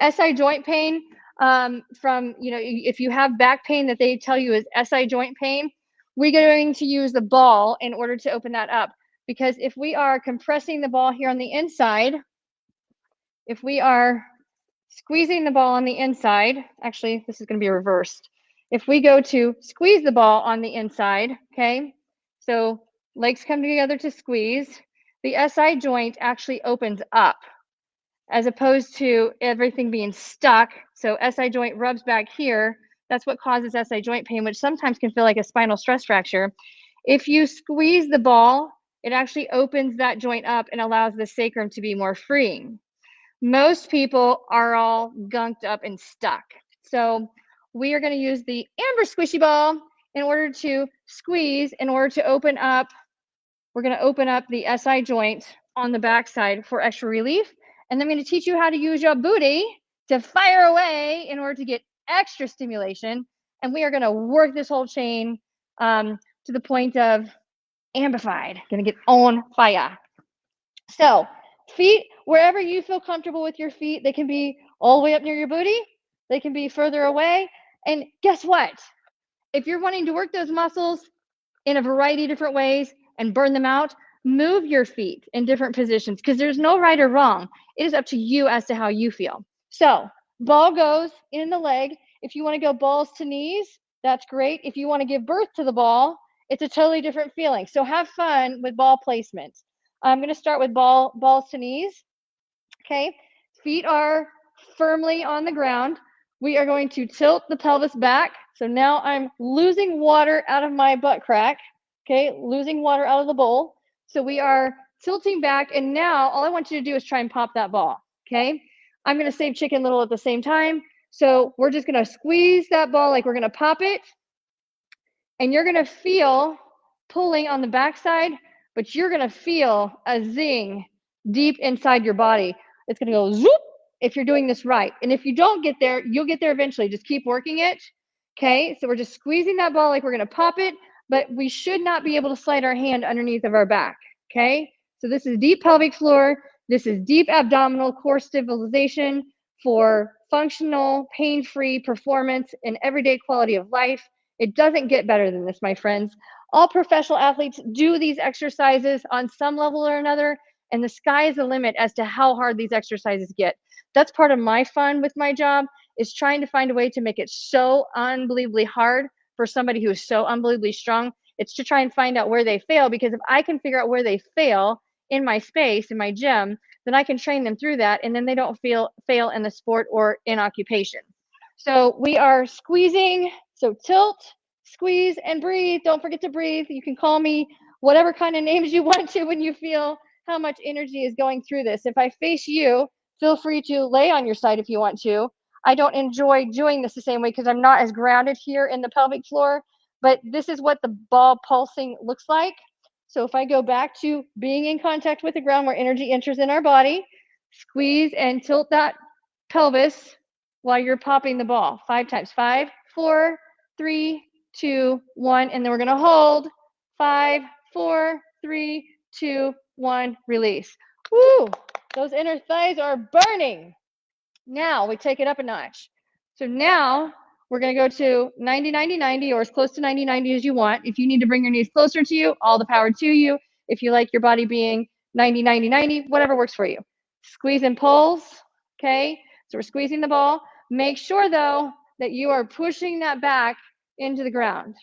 SI joint pain from, if you have back pain that they tell you is SI joint pain, we're going to use the ball in order to open that up. Because if we are compressing the ball here on the inside, if we are squeezing the ball on the inside, actually, this is going to be reversed. If we go to squeeze the ball on the inside, okay, so legs come together to squeeze, the SI joint actually opens up as opposed to everything being stuck. So SI joint rubs back here. That's what causes SI joint pain, which sometimes can feel like a spinal stress fracture. If you squeeze the ball it actually opens that joint up and allows the sacrum to be more freeing. Most people are all gunked up and stuck. So we are going to use the amber squishy ball in order to squeeze, in order to open up. We're going to open up the SI joint on the backside for extra relief. And then I'm going to teach you how to use your booty to fire away in order to get extra stimulation. And we are going to work this whole chain to the point of amplified, going to get on fire. So feet, wherever you feel comfortable with your feet, they can be all the way up near your booty. They can be further away. And guess what? If you're wanting to work those muscles in a variety of different ways and burn them out, move your feet in different positions because there's no right or wrong. It is up to you as to how you feel. So ball goes in the leg. If you want to go balls to knees, that's great. If you want to give birth to the ball, it's a totally different feeling. So have fun with ball placement. I'm going to start with balls to knees. Okay, feet are firmly on the ground. We are going to tilt the pelvis back. So now I'm losing water out of my butt crack. Okay, losing water out of the bowl. So we are tilting back, and now all I want you to do is try and pop that ball. Okay, I'm going to save Chicken Little at the same time. So we're just going to squeeze that ball like we're going to pop it, and you're going to feel pulling on the backside, but you're going to feel a zing deep inside your body. It's going to go zoop if you're doing this right. And if you don't get there, you'll get there eventually. Just keep working it. Okay, so we're just squeezing that ball like we're going to pop it, but we should not be able to slide our hand underneath of our back. Okay, so this is deep pelvic floor. This is deep abdominal core stabilization for functional, pain-free performance and everyday quality of life. It doesn't get better than this, my friends. All professional athletes do these exercises on some level or another, and the sky is the limit as to how hard these exercises get. That's part of my fun with my job, is trying to find a way to make it so unbelievably hard for somebody who is so unbelievably strong. It's to try and find out where they fail, because if I can figure out where they fail in my space, in my gym, then I can train them through that, and then they don't fail in the sport or in occupation. So we are squeezing, so tilt, squeeze, and breathe. Don't forget to breathe. You can call me whatever kind of names you want to when you feel how much energy is going through this. If I face you, feel free to lay on your side if you want to. I don't enjoy doing this the same way because I'm not as grounded here in the pelvic floor, but this is what the ball pulsing looks like. So if I go back to being in contact with the ground where energy enters in our body, squeeze and tilt that pelvis while you're popping the ball 5 times. 5, 4, 3, 2, 1, and then we're going to hold. 5, 4, 3, 2, 1, release. Woo! Those inner thighs are burning. Now we take it up a notch. So now we're going to go to 90, 90, 90, or as close to 90, 90 as you want. If you need to bring your knees closer to you, all the power to you. If you like your body being 90, 90, 90, whatever works for you. Squeeze and pulls. Okay, so we're squeezing the ball. Make sure, though, that you are pushing that back into the ground.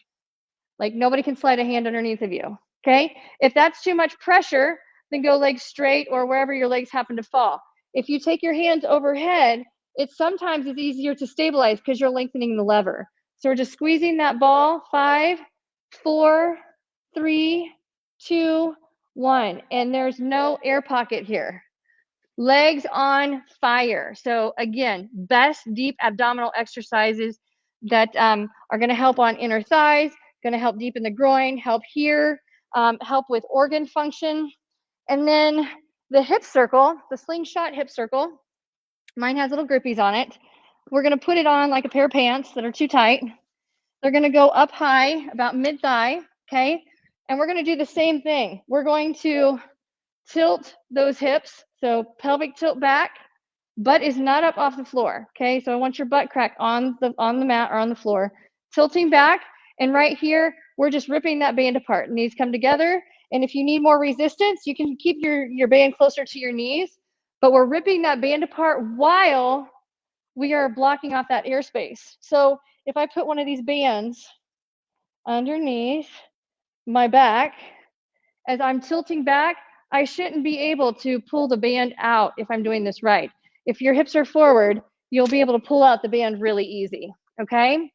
Like nobody can slide a hand underneath of you. Okay, if that's too much pressure, then go legs straight or wherever your legs happen to fall. If you take your hands overhead, it sometimes is easier to stabilize because you're lengthening the lever. So we're just squeezing that ball. 5, 4, 3, 2, 1. And there's no air pocket here. Legs on fire. So again, best deep abdominal exercises that are going to help on inner thighs, going to help deepen the groin, help here, help with organ function. And then the hip circle, the slingshot hip circle, mine has little grippies on it. We're going to put it on like a pair of pants that are too tight. They're going to go up high, about mid-thigh, okay? And we're going to do the same thing. We're going to tilt those hips, so pelvic tilt back, butt is not up off the floor, okay? So I want your butt crack on the mat or on the floor, tilting back, and right here, we're just ripping that band apart. Knees come together, and if you need more resistance, you can keep your band closer to your knees, but we're ripping that band apart while we are blocking off that airspace. So if I put one of these bands underneath my back, as I'm tilting back, I shouldn't be able to pull the band out if I'm doing this right. If your hips are forward, you'll be able to pull out the band really easy, okay?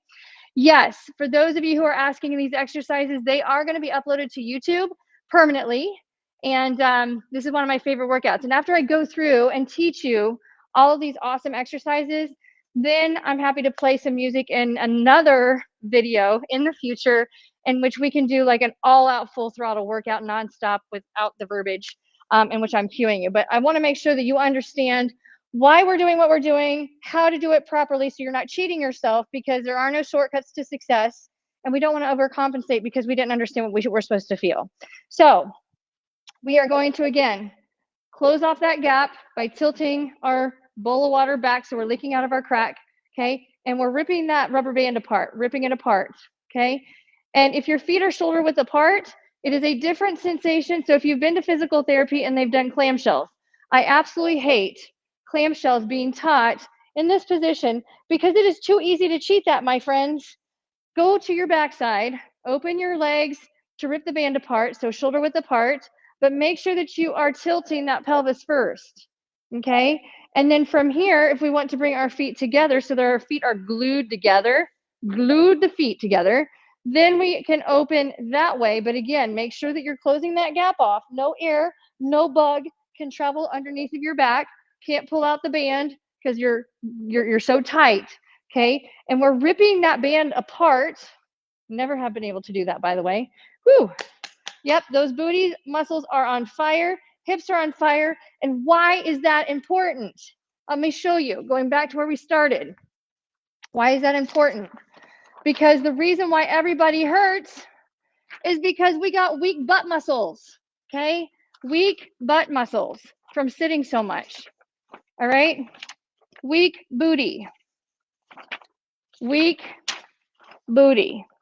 Yes, for those of you who are asking these exercises, they are going to be uploaded to YouTube permanently. And this is one of my favorite workouts. And after I go through and teach you all of these awesome exercises, then I'm happy to play some music in another video in the future in which we can do like an all-out full throttle workout nonstop without the verbiage in which I'm cueing you. But I want to make sure that you understand why we're doing what we're doing, how to do it properly so you're not cheating yourself, because there are no shortcuts to success, and we don't want to overcompensate because we didn't understand what we're supposed to feel. So we are going to, again, close off that gap by tilting our bowl of water back so we're leaking out of our crack, okay? And we're ripping that rubber band apart, ripping it apart, okay? And if your feet are shoulder width apart, it is a different sensation. So if you've been to physical therapy and they've done clamshells, I absolutely hate clamshells being taught in this position because it is too easy to cheat that, my friends. Go to your backside, open your legs to rip the band apart, so shoulder width apart, but make sure that you are tilting that pelvis first, okay? And then from here, if we want to bring our feet together so that our feet are glued together, glued the feet together, then we can open that way. But again, make sure that you're closing that gap off. No air, no bug can travel underneath of your back. Can't pull out the band because you're so tight, okay? And we're ripping that band apart. Never have been able to do that, by the way. Whew. Yep, those booty muscles are on fire, hips are on fire. And why is that important? Let me show you, going back to where we started. Why is that important? Because the reason why everybody hurts is because we got weak butt muscles, okay? Weak butt muscles from sitting so much, all right? Weak booty,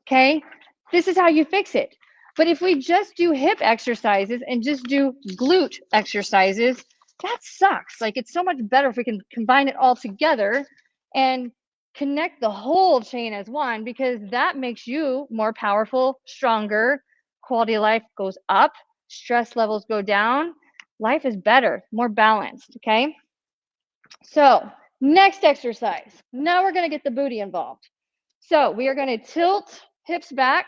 okay? This is how you fix it. But if we just do hip exercises and just do glute exercises, that sucks. Like, it's so much better if we can combine it all together and connect the whole chain as one, because that makes you more powerful, stronger, quality of life goes up, stress levels go down, life is better, more balanced, okay? So next exercise, now we're gonna get the booty involved. So we are gonna tilt hips back.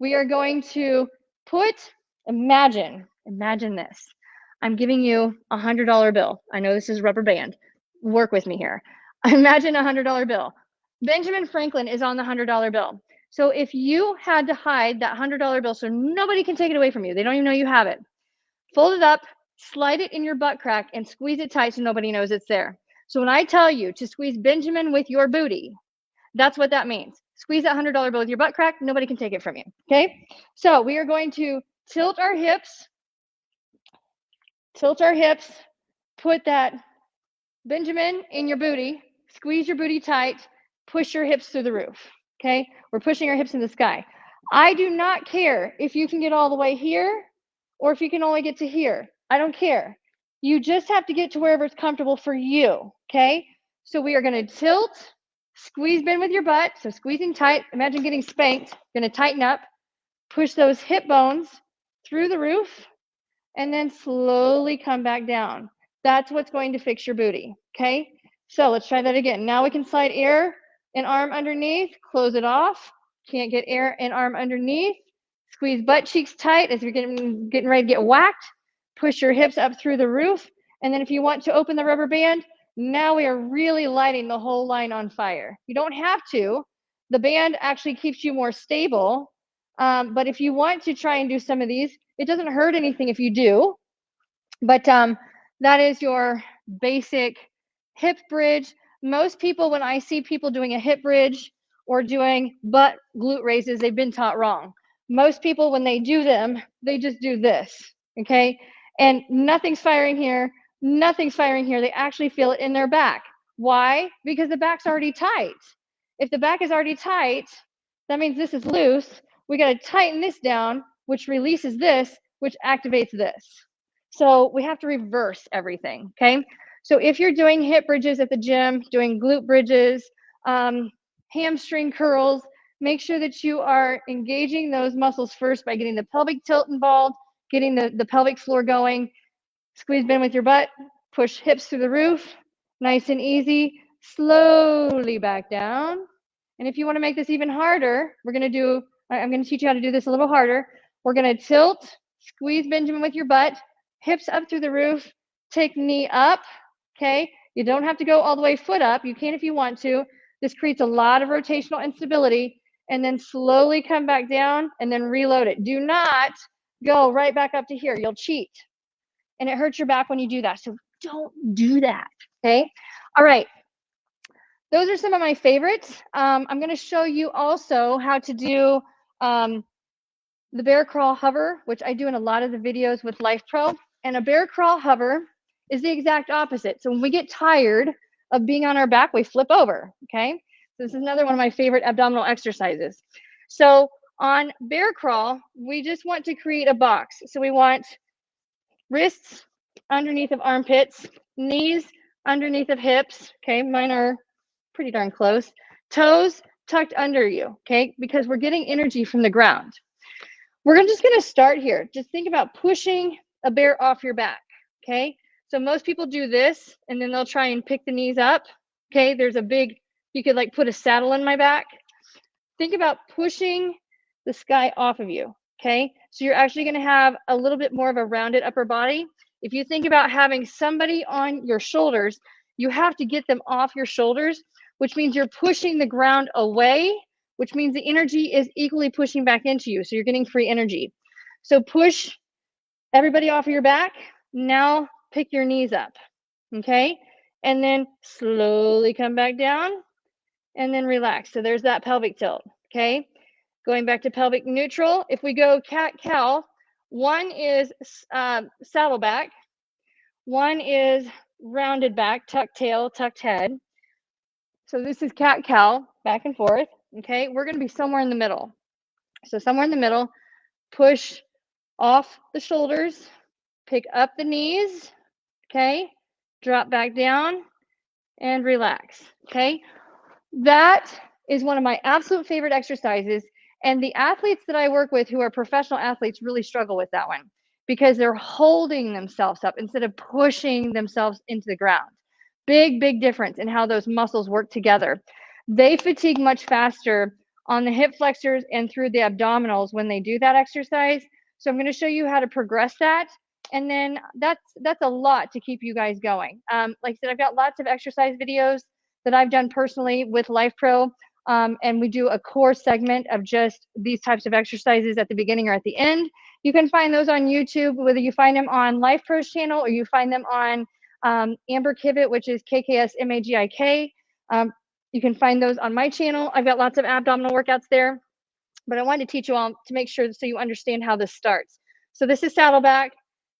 We are going to put, imagine this. I'm giving you a $100 bill. I know this is rubber band. Work with me here. Imagine a $100 bill. Benjamin Franklin is on the $100 bill. So if you had to hide that $100 bill so nobody can take it away from you, they don't even know you have it, fold it up, slide it in your butt crack, and squeeze it tight so nobody knows it's there. So when I tell you to squeeze Benjamin with your booty, that's what that means. Squeeze that $100 bill with your butt crack. Nobody can take it from you, okay? So we are going to tilt our hips, put that Benjamin in your booty, squeeze your booty tight, push your hips through the roof, okay? We're pushing our hips in the sky. I do not care if you can get all the way here or if you can only get to here. I don't care. You just have to get to wherever it's comfortable for you, okay? So we are going to tilt, squeeze Ben with your butt, so squeezing tight. Imagine getting spanked. Going to tighten up, push those hip bones through the roof, and then slowly come back down. That's what's going to fix your booty, okay? So let's try that again. Now we can slide air and arm underneath, close it off. Can't get air and arm underneath. Squeeze butt cheeks tight as you're getting ready to get whacked. Push your hips up through the roof. And then if you want to open the rubber band, now we are really lighting the whole line on fire. You don't have to. The band actually keeps you more stable. But if you want to try and do some of these, it doesn't hurt anything if you do. But that is your basic hip bridge. Most people, when I see people doing a hip bridge or doing butt glute raises, they've been taught wrong. Most people, when they do them, they just do this, okay? And nothing's firing here. Nothing's firing here. They actually feel it in their back. Why? Because the back's already tight. If the back is already tight, that means this is loose. We got to tighten this down, which releases this, which activates this. So we have to reverse everything, okay? So if you're doing hip bridges at the gym, doing glute bridges, hamstring curls, make sure that you are engaging those muscles first by getting the pelvic tilt involved, getting the pelvic floor going. Squeeze Ben with your butt, push hips through the roof, nice and easy, slowly back down. And if you want to make this even harder, I'm going to teach you how to do this a little harder. We're going to tilt, Squeeze Benjamin with your butt, hips up through the roof, take knee up, okay? You don't have to go all the way foot up. You can if you want to. This creates a lot of rotational instability, and then slowly come back down and then reload it. Do not go right back up to here. You'll cheat, and it hurts your back when you do that. So don't do that, okay? All right. Those are some of my favorites. I'm going to show you also how to do the bear crawl hover, which I do in a lot of the videos with Life Pro. And a bear crawl hover is the exact opposite. So when we get tired of being on our back, we flip over, okay? So this is another one of my favorite abdominal exercises. So on bear crawl, we just want to create a box. So we want wrists underneath of armpits, knees underneath of hips, okay? Mine are pretty darn close. Toes tucked under you, okay? Because we're getting energy from the ground. We're just gonna start here. Just think about pushing a bear off your back, okay? So most people do this, and then they'll try and pick the knees up, okay? There's a big, you could like put a saddle in my back. Think about pushing the sky off of you, okay? So you're actually gonna have a little bit more of a rounded upper body. If you think about having somebody on your shoulders, you have to get them off your shoulders, which means you're pushing the ground away, which means the energy is equally pushing back into you. So you're getting free energy. So push everybody off of your back. Now pick your knees up, okay? And then slowly come back down and then relax. So there's that pelvic tilt, okay? Going back to pelvic neutral. If we go cat-cow, one is saddle back. One is rounded back, tucked tail, tucked head. So this is cat-cow, back and forth, okay? We're gonna be somewhere in the middle. So somewhere in the middle, push off the shoulders, pick up the knees, okay? Drop back down and relax, okay? That is one of my absolute favorite exercises. And the athletes that I work with who are professional athletes really struggle with that one because they're holding themselves up instead of pushing themselves into the ground. Big, big difference in how those muscles work together. They fatigue much faster on the hip flexors and through the abdominals when they do that exercise. So I'm going to show you how to progress that. And then that's a lot to keep you guys going. Like I said, I've got lots of exercise videos that I've done personally with Life Pro. And we do a core segment of just these types of exercises at the beginning or at the end. You can find those on YouTube, whether you find them on Life Pro's channel or you find them on Amber Kivett, which is KKSMAGIK. You can find those on my channel. I've got lots of abdominal workouts there, but I wanted to teach you all to make sure so you understand how this starts. So this is saddle back.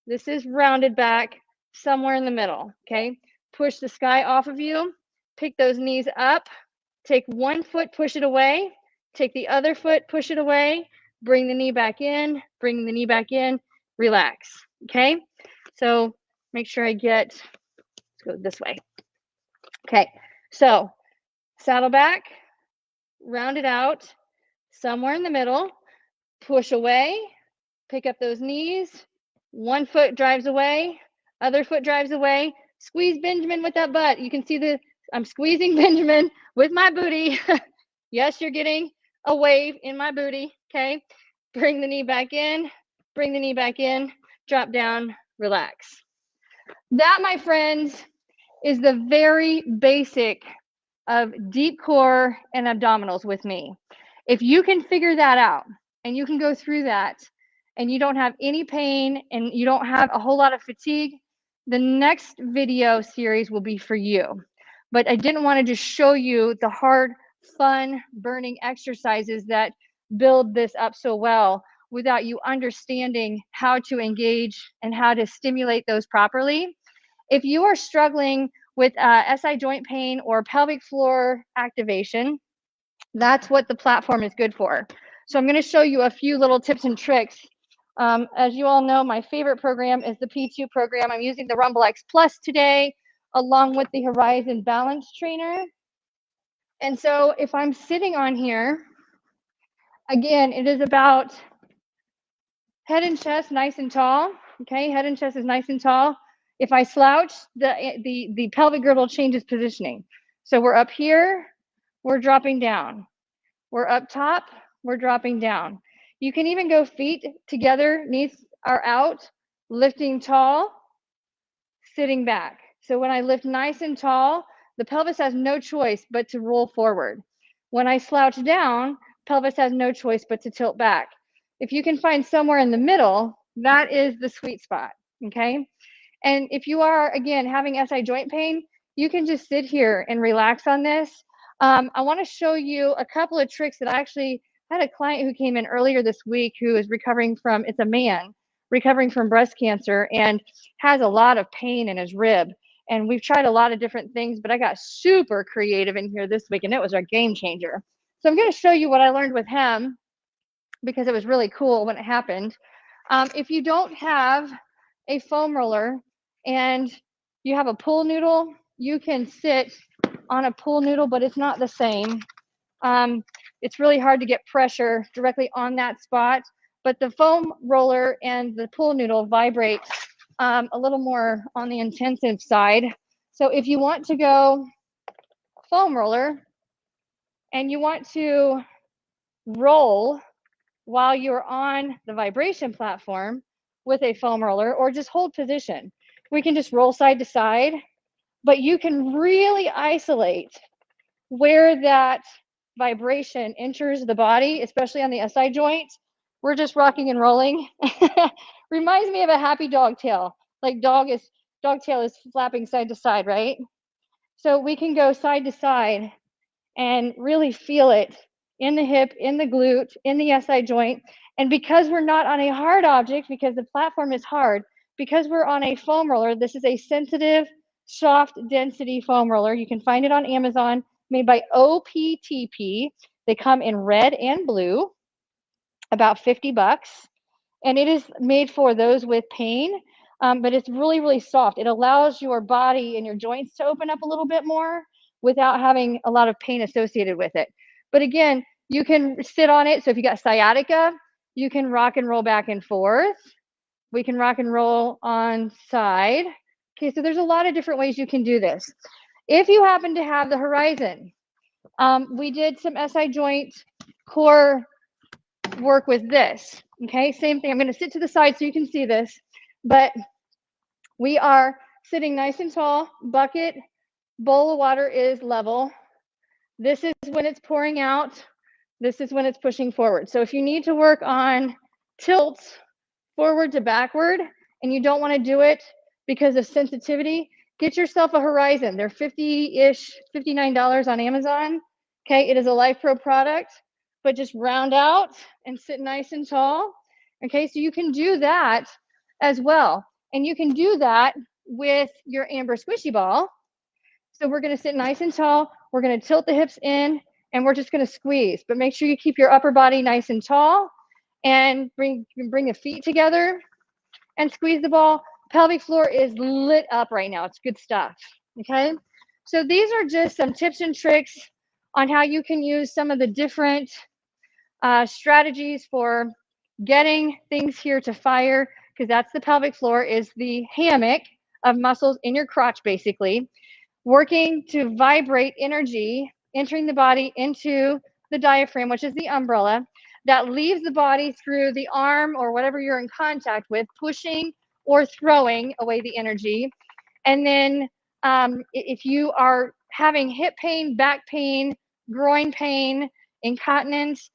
This is rounded back, somewhere in the middle, okay? Push the sky off of you. Pick those knees up. Take one foot, push it away. Take the other foot, push it away. Bring the knee back in. Bring the knee back in. Relax, okay? So make sure I get, let's go this way. Okay, so saddle back, round it out, somewhere in the middle, push away, pick up those knees, one foot drives away, other foot drives away, squeeze Benjamin with that butt. You can see I'm squeezing Benjamin with my booty. Yes, you're getting a wave in my booty, okay? Bring the knee back in, bring the knee back in, drop down, relax. That, my friends, is the very basic of deep core and abdominals with me. If you can figure that out and you can go through that and you don't have any pain and you don't have a whole lot of fatigue, the next video series will be for you. But I didn't want to just show you the hard, fun, burning exercises that build this up so well without you understanding how to engage and how to stimulate those properly. If you are struggling with SI joint pain or pelvic floor activation, that's what the platform is good for. So I'm going to show you a few little tips and tricks. As you all know, my favorite program is the P2 program. I'm using the Rumble X Plus today, along with the Horizon Balance Trainer. And so if I'm sitting on here, again, it is about head and chest nice and tall. Okay, head and chest is nice and tall. If I slouch, the pelvic girdle changes positioning. So we're up here, we're dropping down. We're up top, we're dropping down. You can even go feet together, knees are out, lifting tall, sitting back. So when I lift nice and tall, the pelvis has no choice but to roll forward. When I slouch down, pelvis has no choice but to tilt back. If you can find somewhere in the middle, that is the sweet spot, okay? And if you are, again, having SI joint pain, you can just sit here and relax on this. I want to show you a couple of tricks that I actually had a client who came in earlier this week who is recovering from, it's a man, recovering from breast cancer and has a lot of pain in his rib. And we've tried a lot of different things, but I got super creative in here this week and it was a game changer. So I'm going to show you what I learned with him because it was really cool when it happened. If you don't have a foam roller and you have a pool noodle, you can sit on a pool noodle, but it's not the same. It's really hard to get pressure directly on that spot, but the foam roller and the pool noodle vibrate a little more on the intensive side. So if you want to go foam roller and you want to roll while you're on the vibration platform with a foam roller or just hold position, we can just roll side to side, but you can really isolate where that vibration enters the body, especially on the SI joint. We're just rocking and rolling. Reminds me of a happy dog tail. Like dog tail is flapping side to side, right? So we can go side to side and really feel it in the hip, in the glute, in the SI joint. And because we're not on a hard object, because the platform is hard, because we're on a foam roller, this is a sensitive, soft density foam roller. You can find it on Amazon, made by OPTP. They come in red and blue, about $50. And it is made for those with pain, but it's really, really soft. It allows your body and your joints to open up a little bit more without having a lot of pain associated with it. But again, you can sit on it. So if you got sciatica, you can rock and roll back and forth. We can rock and roll on side. Okay, so there's a lot of different ways you can do this. If you happen to have the horizon, we did some SI joint core work with this. Okay, same thing. I'm going to sit to the side so you can see this, but we are sitting nice and tall. Bucket, bowl of water is level. This is when it's pouring out. This is when it's pushing forward. So if you need to work on tilts forward to backward and you don't want to do it because of sensitivity, get yourself a horizon. They're 50-ish, $59 on Amazon. Okay, it is a Life Pro product, but just round out and sit nice and tall. Okay, so you can do that as well. And you can do that with your Amber Squishy Ball. So we're going to sit nice and tall. We're going to tilt the hips in and we're just going to squeeze. But make sure you keep your upper body nice and tall and bring the feet together and squeeze the ball. Pelvic floor is lit up right now. It's good stuff. Okay, so these are just some tips and tricks on how you can use some of the different strategies for getting things here to fire, because that's the pelvic floor, is the hammock of muscles in your crotch, basically, working to vibrate energy entering the body into the diaphragm, which is the umbrella, that leaves the body through the arm or whatever you're in contact with, pushing or throwing away the energy. And then if you are having hip pain, back pain, groin pain, incontinence,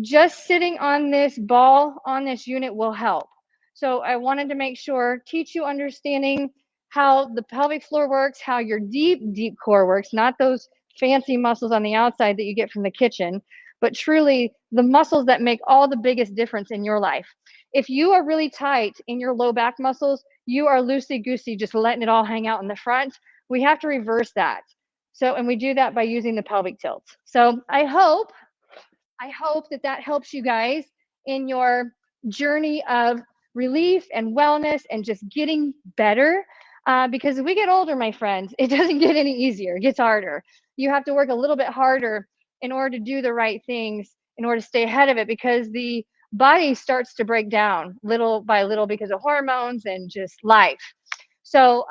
just sitting on this ball on this unit will help. So I wanted to make sure, teach you understanding how the pelvic floor works, how your deep core works, not those fancy muscles on the outside that you get from the kitchen, but truly the muscles that make all the biggest difference in your life. If you are really tight in your low back muscles, you are loosey-goosey, just letting it all hang out in the front. We have to reverse that. So, and we do that by using the pelvic tilt. So I hope that helps you guys in your journey of relief and wellness and just getting better. Because as we get older, my friends, it doesn't get any easier. It gets harder. You have to work a little bit harder in order to do the right things, in order to stay ahead of it, because the body starts to break down little by little because of hormones and just life. So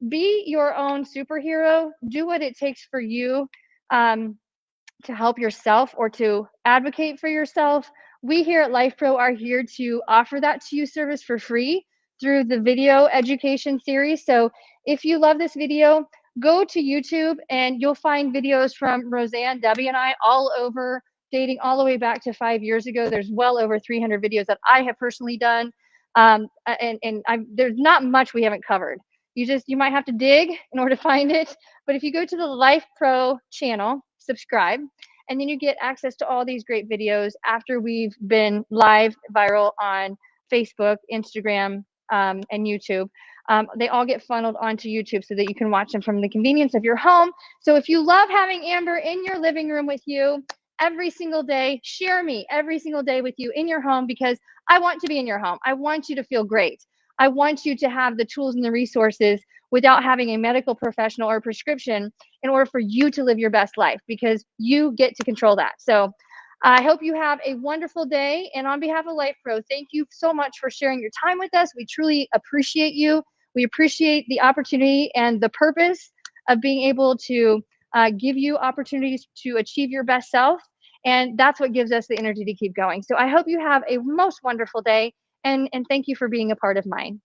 be your own superhero. Do what it takes for you to help yourself or to advocate for yourself we here at Life Pro are here to offer that to you service for free through the video education series. So if you love this video, go to YouTube and you'll find videos from Roseanne, Debbie, and I all over, dating all the way back to 5 years ago. There's well over 300 videos that I have personally done. There's not much we haven't covered. You might have to dig in order to find it. But if you go to the Life Pro channel, subscribe, and then you get access to all these great videos after we've been live viral on Facebook, Instagram, and YouTube. They all get funneled onto YouTube so that you can watch them from the convenience of your home. So if you love having Amber in your living room with you every single day, share me every single day with you in your home, because I want to be in your home. I want you to feel great. I want you to have the tools and the resources without having a medical professional or prescription in order for you to live your best life, because you get to control that. So I hope you have a wonderful day. And on behalf of Life Pro, thank you so much for sharing your time with us. We truly appreciate you. We appreciate the opportunity and the purpose of being able to give you opportunities to achieve your best self. And that's what gives us the energy to keep going. So I hope you have a most wonderful day. And thank you for being a part of mine.